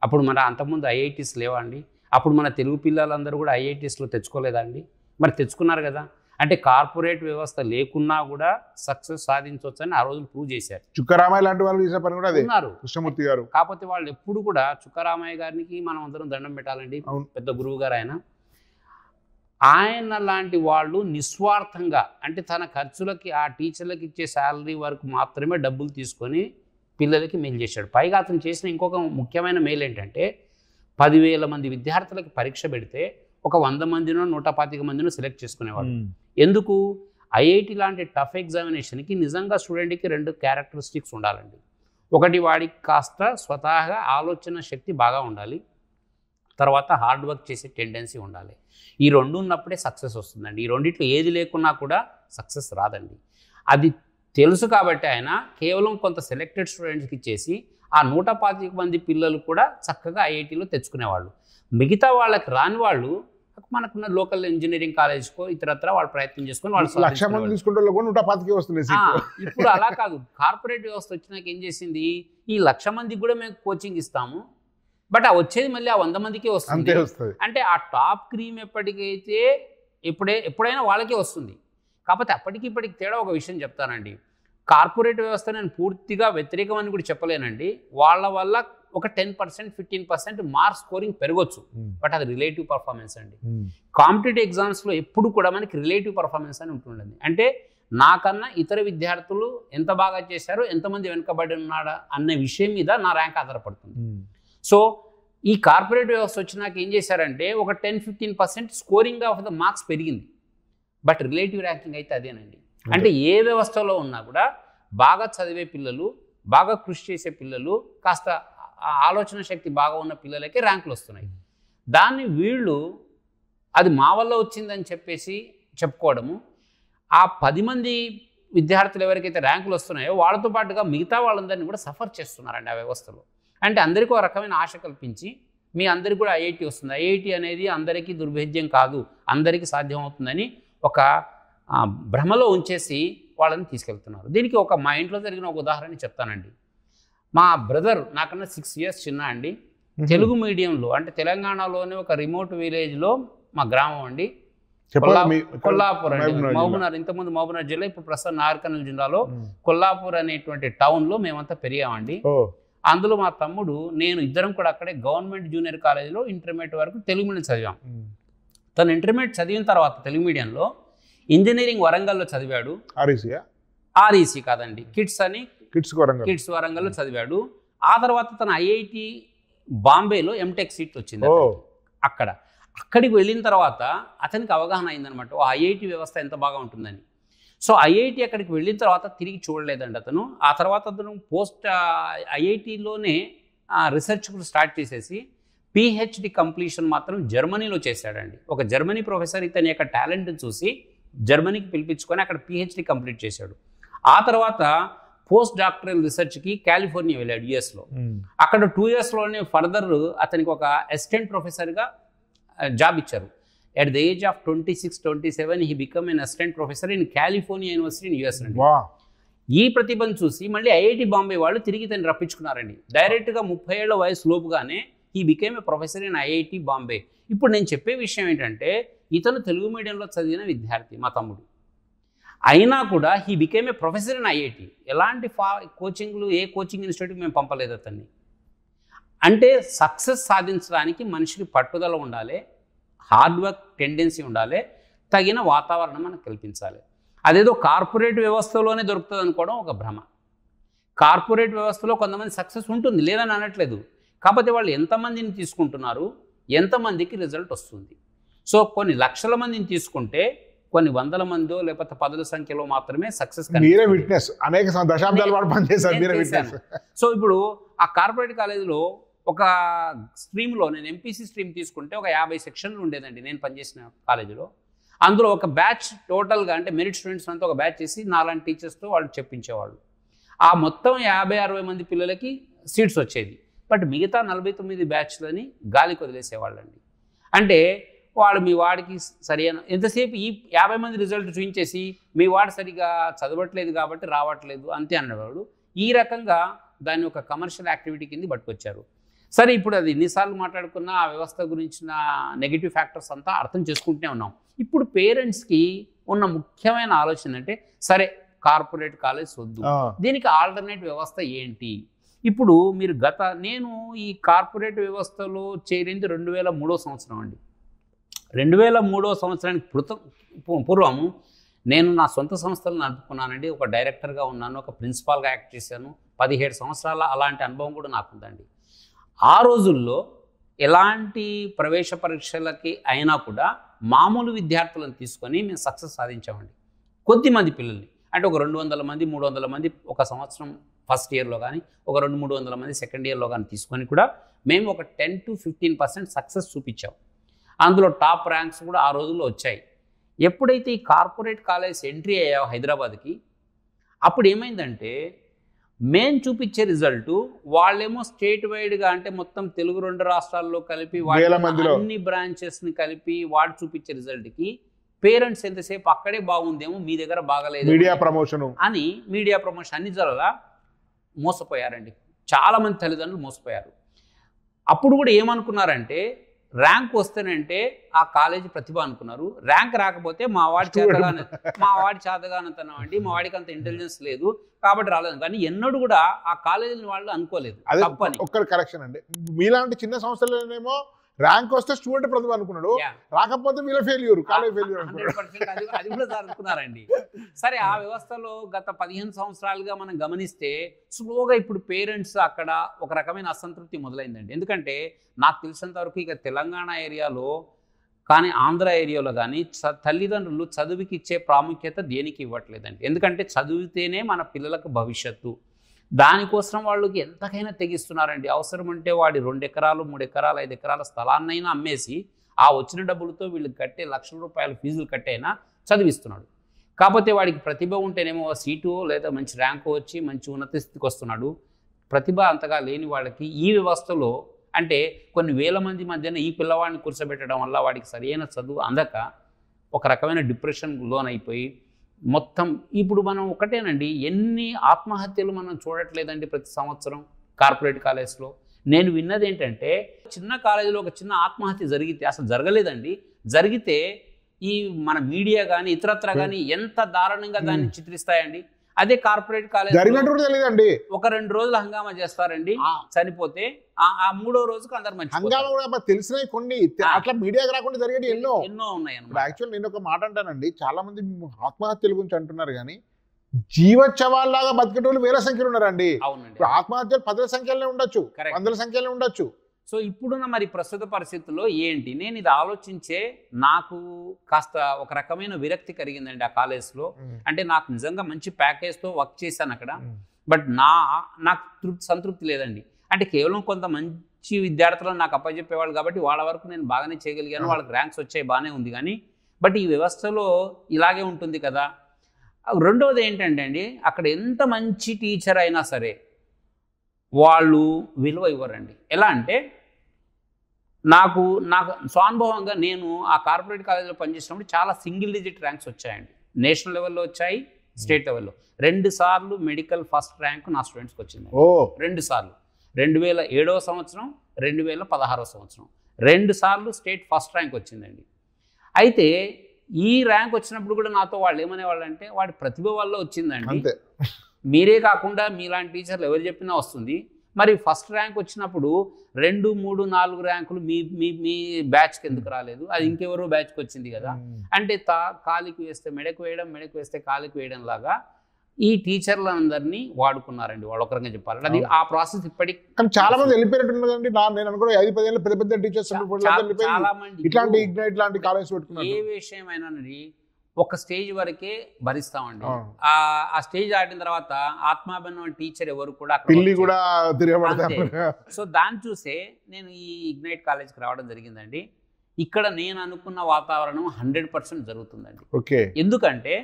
అప్పుడు మన అంతకుముందు ఐఐటీస్ లేవా అండి? అప్పుడు మన తెలుగు పిల్లలందరూ కూడా ఐఐటీస్లో తెచ్చుకోలేదండి. మరి తెచ్చుకున్నారు కదా. అంటే కార్పొరేట్ వ్యవస్థ లేకున్నా కూడా సక్సెస్ సాధించవచ్చని ఆ రోజులు ప్రూవ్ చేశారు. చుక్కరామయ్య లాంటి వాళ్ళు చేసే పని కూడా అదే ఉన్నారు, కృష్ణమూర్తి గారు. కాకపోతే వాళ్ళు ఎప్పుడు కూడా చుక్కరామయ్య గారికి మనం అందరం దండం పెట్టాలండి. పెద్ద గురువు గారు ఆయన లాంటి వాళ్ళు నిస్వార్థంగా, అంటే తన ఖర్చులకి ఆ టీచర్లకి ఇచ్చే శాలరీ వరకు మాత్రమే డబ్బులు తీసుకొని పిల్లలకి మెయిల్ చేశాడు. పైగా అతను చేసిన ఇంకొక ముఖ్యమైన మెయిల్ ఏంటంటే 10,000 మంది విద్యార్థులకి పరీక్ష పెడితే ఒక 100 మందినో 125 మందినో సెలెక్ట్ చేసుకునేవాడు. ఎందుకు? ఐఐటి లాంటి టఫ్ ఎగ్జామినేషన్కి నిజంగా స్టూడెంట్కి 2 క్యారెక్టరిస్టిక్స్ ఉండాలండి. ఒకటి, వాడికి కాస్త స్వతహాగా ఆలోచన శక్తి బాగా ఉండాలి, తర్వాత హార్డ్ వర్క్ చేసే టెండెన్సీ ఉండాలి. ఈ 2 ఉన్నప్పుడే సక్సెస్ వస్తుందండి. ఈ రెండిట్లో ఏది లేకున్నా కూడా సక్సెస్ రాదండి. అది తెలుసు కాబట్టి ఆయన కేవలం కొంత సెలెక్టెడ్ స్టూడెంట్స్కి ఇచ్చేసి ఆ 125 మంది పిల్లలు కూడా చక్కగా ఐఐటీలో తెచ్చుకునేవాళ్ళు. మిగతా వాళ్ళకి రాని వాళ్ళు మనకున్న లోకల్ ఇంజనీరింగ్ కాలేజ్కో ఇతరత్ర వాళ్ళు ప్రయత్నం చేసుకొని వాళ్ళు 1,00,000 మంది తీసుకుంటే 125 వస్తున్నాయి. ఇప్పుడు అలా కాదు. కార్పొరేట్ వ్యవస్థ వచ్చినాక ఏం చేసింది, ఈ 1,00,000 మందికి కూడా మేము కోచింగ్ ఇస్తాము, బట్ ఆ వచ్చేది మళ్ళీ ఆ 100 మందికే వస్తుంది. అంటే ఆ టాప్ క్రీమ్ ఎప్పటికైతే ఎప్పుడైనా వాళ్ళకే వస్తుంది. కాకపోతే అప్పటికి ఇప్పటికి తేడా ఒక విషయం చెప్తానండి. కార్పొరేట్ వ్యవస్థ నేను పూర్తిగా వ్యతిరేకం అని కూడా చెప్పలేనండి. వాళ్ళ వల్ల ఒక 10%, 15% మార్క్స్ స్కోరింగ్ పెరగొచ్చు, బట్ అది రిలేటివ్ పర్ఫార్మెన్స్ అండి. కాంపిటేటివ్ ఎగ్జామ్స్లో ఎప్పుడు కూడా మనకి రిలేటివ్ పర్ఫార్మెన్స్ అని ఉంటుండదు. అంటే నాకన్నా ఇతర విద్యార్థులు ఎంత బాగా చేశారో, ఎంతమంది వెనుకబడి ఉన్నాడా అన్న విషయం మీద నా ర్యాంక్ ఆధారపడుతుంది. సో ఈ కార్పొరేట్ వ్యవస్థ వచ్చినాక ఏం చేశారంటే ఒక 10-15% స్కోరింగ్ ఆఫ్ ద మార్క్స్ పెరిగింది, బట్ రిలేటివ్ ర్యాంకింగ్ అయితే అదేనండి. అంటే ఏ వ్యవస్థలో ఉన్నా కూడా బాగా చదివే పిల్లలు, బాగా కృషి చేసే పిల్లలు, కాస్త ఆలోచన శక్తి బాగా ఉన్న పిల్లలకి ర్యాంకులు వస్తున్నాయి. దాన్ని వీళ్ళు అది మా వల్ల వచ్చిందని చెప్పేసి చెప్పుకోవడము, ఆ 10 మంది విద్యార్థులు ఎవరికైతే ర్యాంకులు వస్తున్నాయో వాళ్ళతో పాటుగా మిగతా వాళ్ళందరినీ కూడా సఫర్ చేస్తున్నారండి ఆ వ్యవస్థలో. అంటే అందరికీ ఒక రకమైన ఆశ కల్పించి మీ అందరికీ కూడా ఐఐటి వస్తుంది, ఐఐటి అనేది అందరికీ దుర్భేద్యం కాదు, అందరికీ సాధ్యం అవుతుందని ఒక భ్రమలో ఉంచేసి వాళ్ళని తీసుకెళ్తున్నారు. దీనికి మా ఇంట్లో జరిగిన ఒక ఉదాహరణ చెప్తానండి. మా బ్రదర్ నాకన్నా 6 years చిన్న అండి. తెలుగు మీడియంలో, అంటే తెలంగాణలోనే ఒక రిమోట్ విలేజ్లో మా గ్రామం అండి, కొల్లాపూర్ అండి, మహబూబ్నగర్. ఇంతకుముందు మహబూబ్నగర్ జిల్లా, ఇప్పుడు ప్రస్తుతం నాగర్కర్నూలు జిల్లాలో కొల్లాపూర్ అనేటువంటి టౌన్లో మేమంతా పెరిగామండి. అందులో మా తమ్ముడు నేను ఇద్దరం కూడా అక్కడే గవర్నమెంట్ జూనియర్ కాలేజీలో ఇంటర్మీడియట్ వరకు తెలుగు మీడియం చదివాం. తను ఇంటర్మీడియట్ చదివిన తర్వాత తెలుగు మీడియంలో ఇంజనీరింగ్ వరంగల్లో చదివాడు. ఆర్ఈసీ కాదండి, కిడ్స్ వరంగల్లో చదివాడు. ఆ తర్వాత తను ఐఐటి బాంబేలో ఎంటెక్ సీట్ వచ్చింది అక్కడికి వెళ్ళిన తర్వాత అతనికి అవగాహన అయిందనమాట, ఐఐటి వ్యవస్థ ఎంత బాగా ఉంటుందని. సో ఐఐటి అక్కడికి వెళ్ళిన తర్వాత తిరిగి చూడలేదండి అతను. ఆ తర్వాత అతను పోస్ట్ ఐఐటిలోనే రీసెర్చ్ స్టార్ట్ చేసేసి పిహెచ్డి కంప్లీషన్ మాత్రం జర్మనీలో చేశాడండి. ఒక జర్మనీ ప్రొఫెసర్ ఇతని యొక్క టాలెంట్ని చూసి జర్మనీకి పిలిపించుకొని అక్కడ పిహెచ్డి కంప్లీట్ చేశాడు. ఆ తర్వాత పోస్ట్ డాక్టరల్ రీసెర్చ్కి కాలిఫోర్నియా వెళ్ళాడు, యుఎస్లో. అక్కడ 2 yearsలోనే ఫర్దర్ అతనికి ఒక అసిస్టెంట్ ప్రొఫెసర్గా జాబ్ ఇచ్చారు. At the age of 26-27 he become an assistant professor in California university in US అండి. ఈ ప్రతిభను చూసి మళ్ళీ ఐఐటి బాంబే వాళ్ళు తిరిగి తను రప్పించుకున్నారండి. డైరెక్ట్గా 30 ఏళ్ల వయసు లోపుగానే he became a professor in IIT Bombay. ఇప్పుడు నేను చెప్పే విషయం ఏంటంటే ఇతను తెలుగు మీడియంలో చదివిన విద్యార్థి మా తమ్ముడు, అయినా కూడా he became a professor in IIT. ఎలాంటి కోచింగ్లు, ఏ కోచింగ్ ఇన్స్టిట్యూట్కి మేము పంపలేదు అతన్ని. అంటే సక్సెస్ సాధించడానికి మనిషికి పట్టుదల ఉండాలి, హార్డ్ వర్క్ టెండెన్సీ ఉండాలి, తగిన వాతావరణం మనకు కల్పించాలి. అదేదో కార్పొరేట్ వ్యవస్థలోనే దొరుకుతుంది అనుకోవడం ఒక భ్రమ. కార్పొరేట్ వ్యవస్థలో కొంతమంది సక్సెస్ ఉంటుంది, లేదని అనట్లేదు. కాకపోతే వాళ్ళు ఎంతమందిని తీసుకుంటున్నారు, ఎంతమందికి రిజల్ట్ వస్తుంది. సో కొన్ని లక్షల మందిని తీసుకుంటే కొన్ని 100 మందో లేకపోతే 10ల సంఖ్యలో మాత్రమే సక్సెస్. సో ఇప్పుడు ఆ కార్పొరేట్ కాలేజీలో ఒక స్ట్రీమ్లో నేను ఎంపీసీ స్ట్రీమ్ తీసుకుంటే ఒక 50 సెక్షన్లు ఉండేదండి నేను పనిచేసిన కాలేజీలో. అందులో ఒక బ్యాచ్ టోటల్గా, అంటే మెరిట్ స్టూడెంట్స్ అంతా ఒక బ్యాచ్ చేసి నాలాంటి టీచర్స్తో వాళ్ళు చెప్పించేవాళ్ళు. ఆ మొత్తం 50-60 మంది పిల్లలకి సీట్స్ వచ్చేది, బట్ మిగతా 49 బ్యాచ్లని గాలికి వదిలేసేవాళ్ళండి. అంటే వాడు మీ వాడికి సరైన ఎంతసేపు ఈ 50 మంది రిజల్ట్ చూపించేసి మీ వాడు సరిగా చదవట్లేదు కాబట్టి రావట్లేదు అంతే అన్నవాడు. ఈ రకంగా దాన్ని ఒక కమర్షియల్ యాక్టివిటీ కింద పట్టుకొచ్చారు. సరే, ఇప్పుడు అది ఎన్నిసార్లు మాట్లాడుకున్నా ఆ వ్యవస్థ గురించిన నెగిటివ్ ఫ్యాక్టర్స్ అంతా అర్థం చేసుకుంటూనే ఉన్నాం. ఇప్పుడు పేరెంట్స్కి ఉన్న ముఖ్యమైన ఆలోచన అంటే, సరే కార్పొరేట్ కాలేజ్ వద్దు, దీనికి ఆల్టర్నేట్ వ్యవస్థ ఏంటి? ఇప్పుడు మీరు నేను ఈ కార్పొరేట్ వ్యవస్థలో చేరింది 2003 సంవత్సరం అండి. 2003 సంవత్సరానికి పూర్వం నేను నా సొంత సంస్థలు నడుపుకున్నానండి. ఒక డైరెక్టర్గా ఉన్నాను, ఒక ప్రిన్సిపాల్గా యాక్ట్ చేశాను. 17 సంవత్సరాల అలాంటి అనుభవం కూడా నాకుందండి. ఆ రోజుల్లో ఎలాంటి ప్రవేశ పరీక్షలకి అయినా కూడా మామూలు విద్యార్థులను తీసుకొని మేము సక్సెస్ సాధించామండి. కొద్దిమంది పిల్లల్ని, అంటే ఒక 200 మంది 300 మంది ఒక సంవత్సరం ఫస్ట్ ఇయర్లో కానీ, ఒక 200-300 మంది సెకండ్ ఇయర్లో కానీ తీసుకొని కూడా మేము ఒక 10 to 15% సక్సెస్ చూపించాం. అందులో టాప్ ర్యాంక్స్ కూడా ఆ రోజుల్లో వచ్చాయి. ఎప్పుడైతే ఈ కార్పొరేట్ కాలేజ్ ఎంట్రీ అయ్యావు హైదరాబాద్కి, అప్పుడు ఏమైందంటే మేము చూపించే రిజల్టు వాళ్ళేమో స్టేట్ వైడ్గా, అంటే మొత్తం తెలుగు 2 రాష్ట్రాల్లో కలిపి అన్ని బ్రాంచెస్ని కలిపి వాడు చూపించే రిజల్ట్కి పేరెంట్స్ ఎంతసేపు అక్కడే బాగుందేమో మీ దగ్గర బాగలేదు మీడియా ప్రమోషన్ అన్ని జరగా మోసపోయారండి. చాలామంది తల్లిదండ్రులు మోసపోయారు. అప్పుడు కూడా ఏమనుకున్నారంటే, ర్యాంక్ వస్తేనంటే ఆ కాలేజీ ప్రతిభ అనుకున్నారు. ర్యాంక్ రాకపోతే మా వాడి చేతగానతనం అండి, మా వాడికి అంత ఇంటెలిజెన్స్ లేదు కాబట్టి రాలేదు. కానీ ఎన్నడూ కూడా ఆ కాలేజీని వాళ్ళు అనుకోలేదు. తప్పని ఒక్క కరెక్షన్ అండి, మీలాంటి చిన్న సంస్థలనేమో ర్యాంక్ వస్తే స్టూడెంట్ ప్రతిభ అనుకున్నాడు, రాకపోతే వీళ్ళ ఫెయిల్యూర్, కాలేజ్ ఫెయిల్యూర్ అది కూడా అనుకున్నారండి. సరే, ఆ వ్యవస్థలో గత 15 సంవత్సరాలుగా మనం గమనిస్తే స్లోగా ఇప్పుడు పేరెంట్స్ అక్కడ ఒక రకమైన అసంతృప్తి మొదలైందండి. ఎందుకంటే నాకు తెలిసినంత వరకు ఇక తెలంగాణ ఏరియాలో కానీ ఆంధ్ర ఏరియాలో కానీ తల్లిదండ్రులు చదువుకి ఇచ్చే ప్రాముఖ్యత దేనికి ఇవ్వట్లేదండి. ఎందుకంటే చదివితేనే మన పిల్లలకు భవిష్యత్తు, దానికోసం వాళ్ళకి ఎంతకైనా తెగిస్తున్నారండి. అవసరం ఉంటే వాడి 2 ఎకరాలు 3 ఎకరాలు 5 ఎకరాల స్థలాన్నైనా అమ్మేసి ఆ వచ్చిన డబ్బులతో వీళ్ళకి కట్టే లక్షల రూపాయల ఫీజులు కట్టైనా చదివిస్తున్నాడు. కాకపోతే వాడికి ప్రతిభ ఉంటేనేమో సీటు లేదా మంచి ర్యాంకు వచ్చి మంచి ఉన్నత స్థితికి వస్తున్నాడు. ప్రతిభ అంతగా లేని వాళ్ళకి ఈ వ్యవస్థలో, అంటే కొన్ని వేల మంది మధ్యన ఈ పిల్లవాడిని కూర్చోబెట్టడం వల్ల వాడికి సరైన చదువు అందక ఒక రకమైన డిప్రెషన్ లోనైపోయి మొత్తం ఇప్పుడు మనం ఒకటేనండి, ఎన్ని ఆత్మహత్యలు మనం చూడట్లేదండి ప్రతి సంవత్సరం కార్పొరేట్ కాలేజ్లో. నేను విన్నది ఏంటంటే, చిన్న కాలేజీలో ఒక చిన్న ఆత్మహత్య జరిగితే, అసలు జరగలేదండి, జరిగితే ఈ మన మీడియా కానీ ఇతరత్ర కానీ ఎంత దారుణంగా దాన్ని చిత్రిస్తాయండి. అదే కార్పొరేట్ కాలేజ్ తెలియదండి, ఒక 2 రోజులు హంగామా చేస్తారండి, చనిపోతే ఆ 3వ రోజుకి అందరు మంచి తెలిసినవి కొన్ని అట్లా మీడియాకి రాకుండా జరిగేది ఎన్నో ఉన్నాయి. యాక్చువల్ నేను ఒక మాట అంటానండి, చాలా మంది ఆత్మహత్యల గురించి అంటున్నారు కానీ జీవోత్సవాల్లాగా బతికేటోళ్ళు వేల సంఖ్యలో ఉన్నారండి. అవునండి, ఆత్మహత్యలు 10ల సంఖ్యలో ఉండొచ్చు, 100ల సంఖ్యలో ఉండొచ్చు. సో ఇప్పుడున్న మరి ప్రస్తుత పరిస్థితుల్లో ఏంటి, నేను ఇది ఆలోచించే నాకు కాస్త ఒక రకమైన విరక్తి కలిగిందండి ఆ కాలేజ్లో. అంటే నాకు నిజంగా మంచి ప్యాకేజ్తో వర్క్ చేశాను అక్కడ, బట్ నాకు సంతృప్తి లేదండి. అంటే కేవలం కొంత మంచి విద్యార్థులను నాకు అప్పచెప్పేవాళ్ళు కాబట్టి వాళ్ళ వరకు నేను బాగానే చేయగలిగాను, వాళ్ళకి ర్యాంక్స్ వచ్చాయి, బాగానే ఉంది. కానీ బట్ ఈ వ్యవస్థలో ఇలాగే ఉంటుంది కదా. రెండవది ఏంటంటే అండి, అక్కడ ఎంత మంచి టీచర్ అయినా సరే వాళ్ళు విలువ ఇవ్వరండి. ఎలా అంటే, నాకు స్వానుభవంగా నేను ఆ కార్పొరేట్ కాలేజీలో పనిచేసినప్పుడు చాలా సింగిల్ డిజిట్ ర్యాంక్స్ వచ్చాయండి. నేషనల్ లెవెల్లో వచ్చాయి, స్టేట్ లెవెల్లో 2 సార్లు మెడికల్ ఫస్ట్ ర్యాంక్ నా స్టూడెంట్స్కి వచ్చింది. 2 సార్లు, 2007 సంవత్సరం 2016 సంవత్సరం 2 సార్లు స్టేట్ ఫస్ట్ ర్యాంక్ వచ్చిందండి. అయితే ఈ ర్యాంక్ వచ్చినప్పుడు కూడా నాతో వాళ్ళు ఏమనేవాళ్ళు అంటే, వాడి ప్రతిభ వల్ల వచ్చిందండి, మీరే కాకుండా మీలాంటి టీచర్లు ఎవరు చెప్పినా వస్తుంది. మరి ఫస్ట్ ర్యాంక్ వచ్చినప్పుడు 2, 3, 4 ర్యాంకులు మీ బ్యాచ్కి ఎందుకు రాలేదు, అది ఇంకెవరో బ్యాచ్కి వచ్చింది కదా. అంటే కాలికి వేస్తే మెడకు వేయడం, మెడకు వేస్తే కాలికి వేయడం లాగా ఈ టీచర్లందరినీ వాడుకున్నారండి వాళ్ళు, ఒక రకంగా చెప్పాలంటే. అది ఆ ప్రాసెస్ ఇప్పటికి చాలా మంది వెళ్ళిపోయినట్టుండదండి. నేను అనుకో 5-10 ఏళ్ళ పెద్ద పెద్ద టీచర్స్ చాలా మంది ఇట్లాంటి కాలేజ్ పెట్టుకున్నారు. ఏ విషయమైనానండి ఒక స్టేజ్ వరకే భరిస్తామండి. ఆ స్టేజ్ దాటిన తర్వాత ఆత్మాభిమానం టీచర్ ఎవరు కూడా సో దాన్ని చూసే నేను ఈ ఇగ్నైట్ కాలేజ్కి రావడం జరిగిందండి. ఇక్కడ నేను అనుకున్న వాతావరణం 100% జరుగుతుందండి. ఎందుకంటే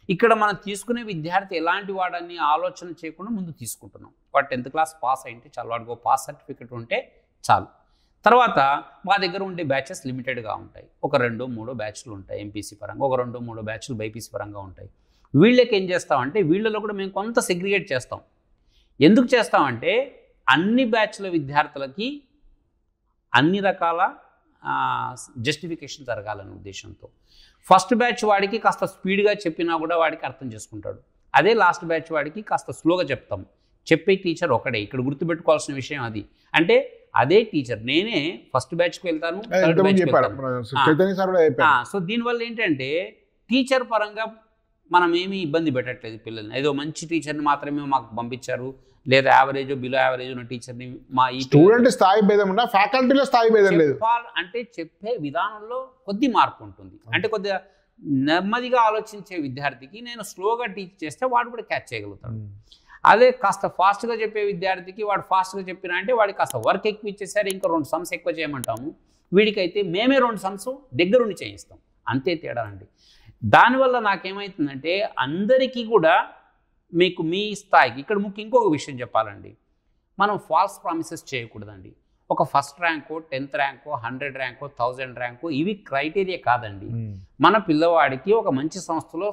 ఇక్కడ మనం తీసుకునే విద్యార్థి ఎలాంటి వాడని ఆలోచన చేయకుండా ముందు తీసుకుంటున్నాం. వాడు 10th క్లాస్ పాస్ అయితే చాలు, వాడికి పాస్ సర్టిఫికెట్ ఉంటే చాలు. తర్వాత మా దగ్గర ఉండే బ్యాచెస్ లిమిటెడ్గా ఉంటాయి. ఒక 2-3 బ్యాచ్లు ఉంటాయి ఎంపీసీ పరంగా, ఒక 2-3 బ్యాచ్లు బైపీసీ పరంగా ఉంటాయి. వీళ్ళకి ఏం చేస్తామంటే వీళ్ళలో కూడా మేము కొంత సెగ్రిగేట్ చేస్తాం. ఎందుకు చేస్తామంటే అన్ని బ్యాచ్ల విద్యార్థులకి అన్ని రకాల జస్టిఫికేషన్ జరగాలనే ఉద్దేశంతో ఫస్ట్ బ్యాచ్ వాడికి కాస్త స్పీడ్గా చెప్పినా కూడా వాడికి అర్థం చేసుకుంటాడు. అదే లాస్ట్ బ్యాచ్ వాడికి కాస్త స్లోగా చెప్తాం. చెప్పే టీచర్ ఒకడే. ఇక్కడ గుర్తుపెట్టుకోవాల్సిన విషయం అది. అంటే అదే టీచర్ నేనే ఫస్ట్ బ్యాచ్కి వెళ్తాను, థర్డ్ బ్యాచ్కి వెళ్తాను. సో దీనివల్ల ఏంటంటే టీచర్ పరంగా మనం ఏమీ ఇబ్బంది పెట్టట్లేదు పిల్లల్ని. ఏదో మంచి టీచర్ని మాత్రమే మాకు పంపించారు, లేదా యావరేజ్ బిలో యావరేజ్ ఉన్న టీచర్ని మా ఈ స్టూడెంట్ స్థాయి భేదం ఉన్నా ఫ్యాకల్టీలో స్థాయి భేదం లేదు. అంటే చెప్పే విధానంలో కొద్ది మార్పు ఉంటుంది. అంటే కొద్దిగా నెమ్మదిగా ఆలోచించే విద్యార్థికి నేను స్లోగా టీచ్ చేస్తే వాడు కూడా క్యాచ్ చేయగలుగుతాడు. అదే కాస్త ఫాస్ట్గా చెప్పే విద్యార్థికి వాడు ఫాస్ట్గా చెప్పినా అంటే వాడికి కాస్త వర్క్ ఎక్కువ ఇచ్చేసరి ఇంకా 2 సమ్స్ ఎక్కువ చేయమంటాము. వీడికైతే మేమే 2 సమ్స్ దగ్గరుండి చేయిస్తాం. అంతే తేడా అండి. దానివల్ల నాకేమవుతుందంటే అందరికీ కూడా మీకు మీ స్థాయికి ఇక్కడ ఇంకొక విషయం చెప్పాలండి. మనం ఫాల్స్ ప్రామిసెస్ చేయకూడదండి. ఒక ఫస్ట్ ర్యాంకో, 10th ర్యాంకో, 100 ర్యాంకో, 1000 ర్యాంకో ఇవి క్రైటీరియా కాదండి. మన పిల్లవాడికి ఒక మంచి సంస్థలో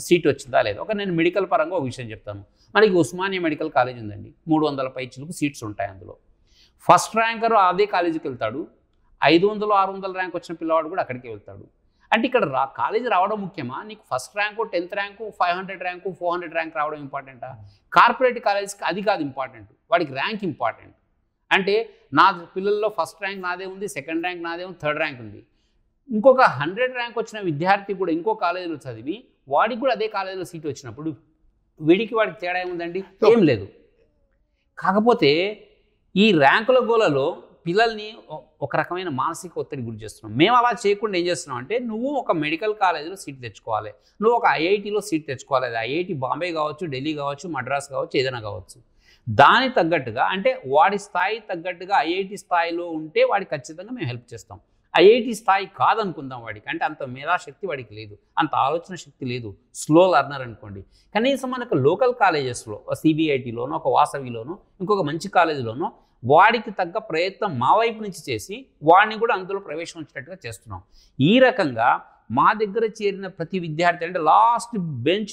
సీట్ వచ్చిందా లేదా. నేను మెడికల్ పరంగా ఒక విషయం చెప్తాను. మనకి ఉస్మానియా మెడికల్ కాలేజ్ ఉందండి. 300 పైచిలకు సీట్స్ ఉంటాయి అందులో. ఫస్ట్ ర్యాంకర్ అదే కాలేజీకి వెళ్తాడు. 500, 600 ర్యాంక్ వచ్చిన పిల్లవాడు కూడా అక్కడికి వెళ్తాడు. అంటే ఇక్కడ కాలేజీ రావడం ముఖ్యమా, నీకు first rank, 10th rank, 500 rank, 400 rank రావడం ఇంపార్టెంటా? కార్పొరేట్ కాలేజీకి అది కాదు ఇంపార్టెంట్, వాడికి ర్యాంక్ ఇంపార్టెంట్. అంటే నా పిల్లల్లో ఫస్ట్ ర్యాంక్ నాదే ఉంది, సెకండ్ ర్యాంక్ నాదే ఉంది, థర్డ్ ర్యాంక్ ఉంది. ఇంకొక 100 ర్యాంక్ వచ్చిన విద్యార్థి కూడా ఇంకో కాలేజీలో చదివి వాడికి కూడా అదే కాలేజీలో సీట్ వచ్చినప్పుడు వాడికి తేడా ఏముందండి? ఏం లేదు. కాకపోతే ఈ ర్యాంకుల గోలలో పిల్లల్ని ఒక రకమైన మానసిక ఒత్తిడి గురి చేస్తున్నాం. మేము అలా చేయకుండా ఏం చేస్తున్నాం అంటే నువ్వు ఒక మెడికల్ కాలేజీలో సీట్ తెచ్చుకోవాలి, నువ్వు ఒక ఐఐటీలో సీట్ తెచ్చుకోవాలి. అది ఐఐటి బాంబే కావచ్చు, ఢిల్లీ కావచ్చు, మద్రాస్ కావచ్చు, ఏదైనా కావచ్చు. దాని తగ్గట్టుగా అంటే వాడి స్థాయి తగ్గట్టుగా ఐఐటి స్థాయిలో ఉంటే వాడికి ఖచ్చితంగా మేము హెల్ప్ చేస్తాం. ఐఐటి స్థాయి కాదనుకుందాం వాడికి, అంటే అంత మేధాశక్తి వాడికి లేదు, అంత ఆలోచన శక్తి లేదు, స్లో లర్నర్ అనుకోండి. కనీసం మనకు లోకల్ కాలేజెస్లో సిబిఐటిలోనో, ఒక వాసవిలోనో, ఇంకొక మంచి కాలేజీలోనో వాడికి తగ్గ ప్రయత్నం మా వైపు నుంచి చేసి వాడిని కూడా అందులో ప్రవేశం వచ్చేటట్టుగా చేస్తున్నాం. ఈ రకంగా మా దగ్గర చేరిన ప్రతి విద్యార్థి అంటే లాస్ట్ బెంచ్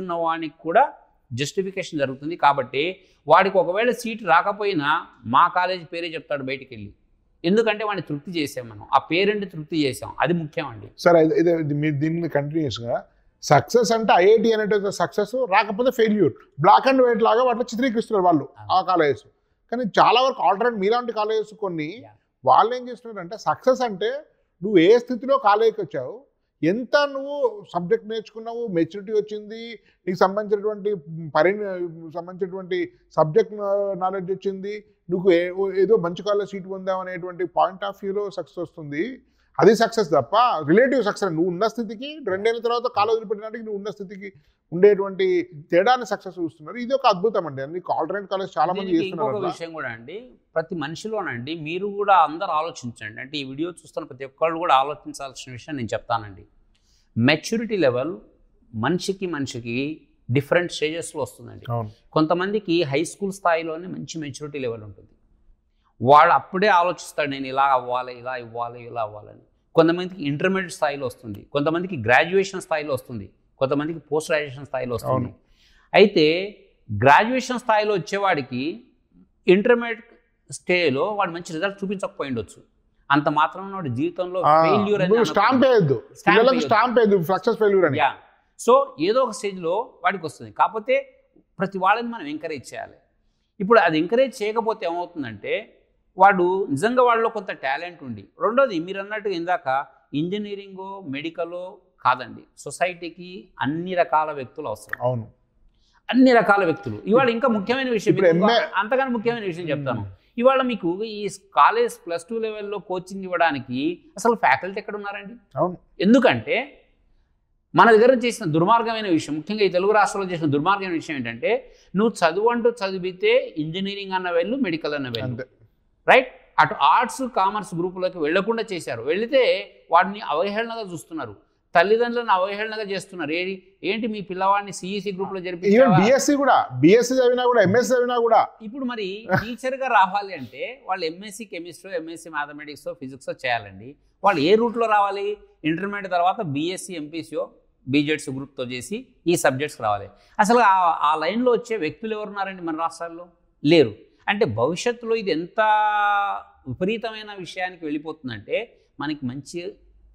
ఉన్న వాడికి కూడా జస్టిఫికేషన్ జరుగుతుంది. కాబట్టి వాడికి ఒకవేళ సీట్ రాకపోయినా మా కాలేజీ పేరే చెప్తాడు బయటికి వెళ్ళి. ఎందుకంటే వాడిని తృప్తి చేసాం, మనం ఆ పేరెంట్ తృప్తి చేసాం, అది ముఖ్యం అండి. సార్ ఇది మీరు దీన్ని కంటిన్యూస్గా సక్సెస్ అంటే ఐఐటి అనేటువంటి సక్సెస్, రాకపోతే ఫెయిల్యూర్, బ్లాక్ అండ్ వైట్ లాగా వాటిలో చిత్రీకరిస్తున్నారు వాళ్ళు ఆ కాలేజెస్. కానీ చాలా వరకు ఆల్టర్నేట్ మీలాంటి కాలేజెస్ కొన్ని వాళ్ళు ఏం చేస్తున్నారంటే సక్సెస్ అంటే నువ్వు ఏ స్థితిలో కాలేజీకి వచ్చావు, ఎంత నువ్వు సబ్జెక్ట్ నేర్చుకున్నావు, మెచ్యూరిటీ వచ్చింది, నీకు సంబంధించినటువంటి సబ్జెక్ట్ నాలెడ్జ్ వచ్చింది, నువ్వు ఏదో మంచి కాలేజ్ సీట్ పొందావు అనేటువంటి పాయింట్ ఆఫ్ వ్యూలో సక్సెస్ వస్తుంది. అది సక్సెస్ తప్ప రిలేటివ్ సక్సెస్ నువ్వు ఉన్న స్థితికి 2 ఏళ్ళ తర్వాత కాలేజీలు పెట్టినట్టుకి నువ్వు ఉన్న స్థితికి ఉండేటువంటి తేడాన్ని సక్సెస్ చూస్తున్నారు. ఇది ఒక అద్భుతం అండి. అన్ని ఆల్టర్నేట్ కాలేజ్ చాలా మంది చేస్తున్నారు. విషయం కూడా అండి, ప్రతి మనిషిలోనండి మీరు కూడా అందరూ ఆలోచించండి. అంటే ఈ వీడియో చూస్తున్న ప్రతి ఒక్కళ్ళు కూడా ఆలోచించాల్సిన విషయం నేను చెప్తానండి. మెచ్యూరిటీ లెవెల్ మనిషికి డిఫరెంట్ స్టేజెస్లో వస్తుందండి. కొంతమందికి హై స్కూల్ స్థాయిలోనే మంచి మెచ్యూరిటీ లెవెల్ ఉంటుంది. వాడు అప్పుడే ఆలోచిస్తాడు నేను ఇలా అవ్వాలి, ఇలా ఇవ్వాలి, ఇలా అవ్వాలని. కొంతమందికి ఇంటర్మీడియట్ స్థాయిలో వస్తుంది, కొంతమందికి గ్రాడ్యుయేషన్ స్థాయిలో వస్తుంది, కొంతమందికి పోస్ట్ గ్రాడ్యుయేషన్ స్థాయిలో వస్తుంది. అయితే గ్రాడ్యుయేషన్ స్థాయిలో వచ్చేవాడికి ఇంటర్మీడియట్ స్టేజ్లో వాడు మంచి రిజల్ట్ చూపించకపోయి ఉండొచ్చు. అంత మాత్రం వాడి జీవితంలో ఫెయిల్యూర్ అని. సో ఏదో ఒక స్టేజ్లో వాడికి వస్తుంది. కాకపోతే ప్రతి వాళ్ళని మనం ఎంకరేజ్ చేయాలి. ఇప్పుడు అది ఎంకరేజ్ చేయకపోతే ఏమవుతుందంటే వాడు నిజంగా వాళ్ళలో కొంత టాలెంట్ ఉండి, రెండోది మీరు అన్నట్టు ఇందాక ఇంజనీరింగో మెడికలో కాదండి, సొసైటీకి అన్ని రకాల వ్యక్తులు అవసరం. అవును, అన్ని రకాల వ్యక్తులు. ఇవాళ ఇంకా ముఖ్యమైన విషయం, అంతకన్నా ముఖ్యమైన విషయం చెప్తాను. ఇవాళ మీకు ఈ కాలేజ్ +2 లెవెల్లో కోచింగ్ ఇవ్వడానికి అసలు ఫ్యాకల్టీ ఎక్కడ ఉన్నారండి? అవును. ఎందుకంటే మన దగ్గర చేసిన దుర్మార్గమైన విషయం, ముఖ్యంగా ఈ తెలుగు రాష్ట్రాల్లో చేసిన దుర్మార్గమైన విషయం ఏంటంటే నువ్వు చదివితే ఇంజనీరింగ్ అన్న వెళ్ళు, మెడికల్ అన్న వెళ్ళు, రైట్? అటు ఆర్ట్స్ కామర్స్ గ్రూపులోకి వెళ్లకుండా చేశారు. వెళితే వాడిని అవహేళనగా చూస్తున్నారు. తల్లిదండ్రులను అవహేళనగా చేస్తున్నారు. ఏంటి మీ పిల్లవాడిని సిఈసి గ్రూప్లో ఈవెన్ జరిపించావా? బిఎస్సి చదివినా కూడా, ఎంఎస్సి చదివినా కూడా ఇప్పుడు మరి టీచర్గా రావాలి అంటే వాళ్ళు MSc chemistry, MSc mathematics, physics చేయాలండి. వాళ్ళు ఏ రూట్లో రావాలి? ఇంటర్మీడియట్ తర్వాత బీఎస్సీ ఎంపీసీఓ బీజెడ్స్ గ్రూప్తో చేసి ఈ సబ్జెక్ట్స్కి రావాలి. అసలు ఆ లైన్లో వచ్చే వ్యక్తులు ఎవరున్నారండి మన రాష్ట్రాల్లో? లేరు. అంటే భవిష్యత్తులో ఇది ఎంత విపరీతమైన విషయానికి వెళ్ళిపోతుందంటే మనకి మంచి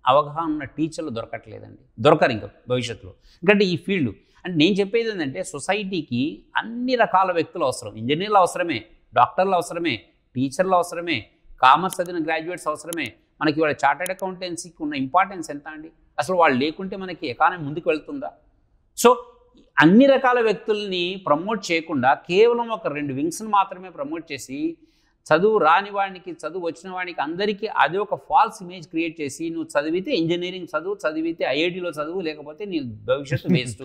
అవగాహన ఉన్న టీచర్లు దొరకట్లేదండి, దొరకరు ఇంకా భవిష్యత్తులో. ఎందుకంటే ఈ ఫీల్డ్ అంటే నేను చెప్పేది ఏంటంటే సొసైటీకి అన్ని రకాల వ్యక్తులు అవసరం. ఇంజనీర్లు అవసరమే, డాక్టర్లు అవసరమే, టీచర్లు అవసరమే, కామర్స్ చదివిన గ్రాడ్యుయేట్స్ అవసరమే. మనకి వాళ్ళ చార్టెడ్ అకౌంటెన్సీకి ఉన్న ఇంపార్టెన్స్ ఎంత అండి? అసలు వాళ్ళు లేకుంటే మనకి ఎకానమీ ముందుకు వెళ్తుందా? సో అన్ని రకాల వ్యక్తుల్ని ప్రమోట్ చేయకుండా కేవలం ఒక 2 వింగ్స్ని మాత్రమే ప్రమోట్ చేసి చదువు రాని వాడికి, చదువు వచ్చిన వాడికి అందరికీ అదే ఒక ఫాల్స్ ఇమేజ్ క్రియేట్ చేసి నువ్వు చదివితే ఇంజనీరింగ్ చదువు, చదివితే ఐఐటీలో చదువు, లేకపోతే నీ భవిష్యత్తు వేస్ట్.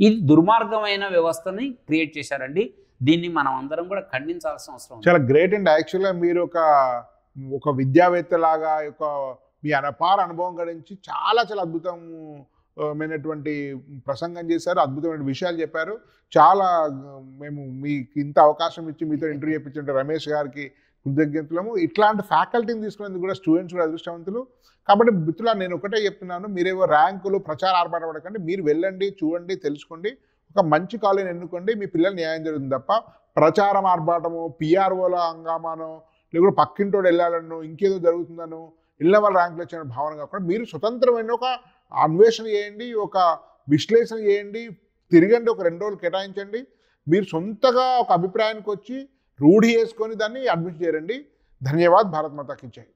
ఇది దుర్మార్గమైన వ్యవస్థని క్రియేట్ చేశారండి. దీన్ని మనం అందరం కూడా ఖండించాల్సిన అవసరం ఉంది. చాలా గ్రేట్ అండి. యాక్చువల్గా మీరు ఒక విద్యావేత్తలాగా మీ అపార అనుభవం గడించి చాలా అద్భుతమైనటువంటి ప్రసంగం చేశారు, అద్భుతమైన విషయాలు చెప్పారు. చాలా మేము మీకు ఇంత అవకాశం ఇచ్చి మీతో ఇంటర్వ్యూ చేయించే రమేష్ గారికి కృతజ్ఞతలము. ఇట్లాంటి ఫ్యాకల్టీని తీసుకునేందుకు కూడా స్టూడెంట్స్ కూడా అదృష్టవంతులు. కాబట్టి మిత్రులా నేను ఒకటే చెప్తున్నాను, మీరేవో ర్యాంకులు ప్రచార ఆర్భాట పడకండి. మీరు వెళ్ళండి, చూడండి, తెలుసుకోండి, ఒక మంచి కాలేజీని ఎన్నుకోండి. మీ పిల్లలు న్యాయం జరుగుతుంది తప్ప ప్రచారం ఆర్భాటము, పిఆర్ఓల హంగామానో, లేకపోతే పక్కింటోడు వెళ్ళాలనో, ఇంకేదో జరుగుతుందనో, ఇళ్ళ వాళ్ళ ర్యాంకులు వచ్చిన భావన కాకుండా మీరు స్వతంత్రమైన ఒక అన్వేషణ చేయండి, ఒక విశ్లేషణ చేయండి, తిరగండి, ఒక 2 రోజులు కేటాయించండి. మీరు సొంతగా ఒక అభిప్రాయానికి వచ్చి రూఢి చేసుకొని దాన్ని అడ్మిట్ చేయండి. ధన్యవాద్. భారత్ మాతా కీ జై.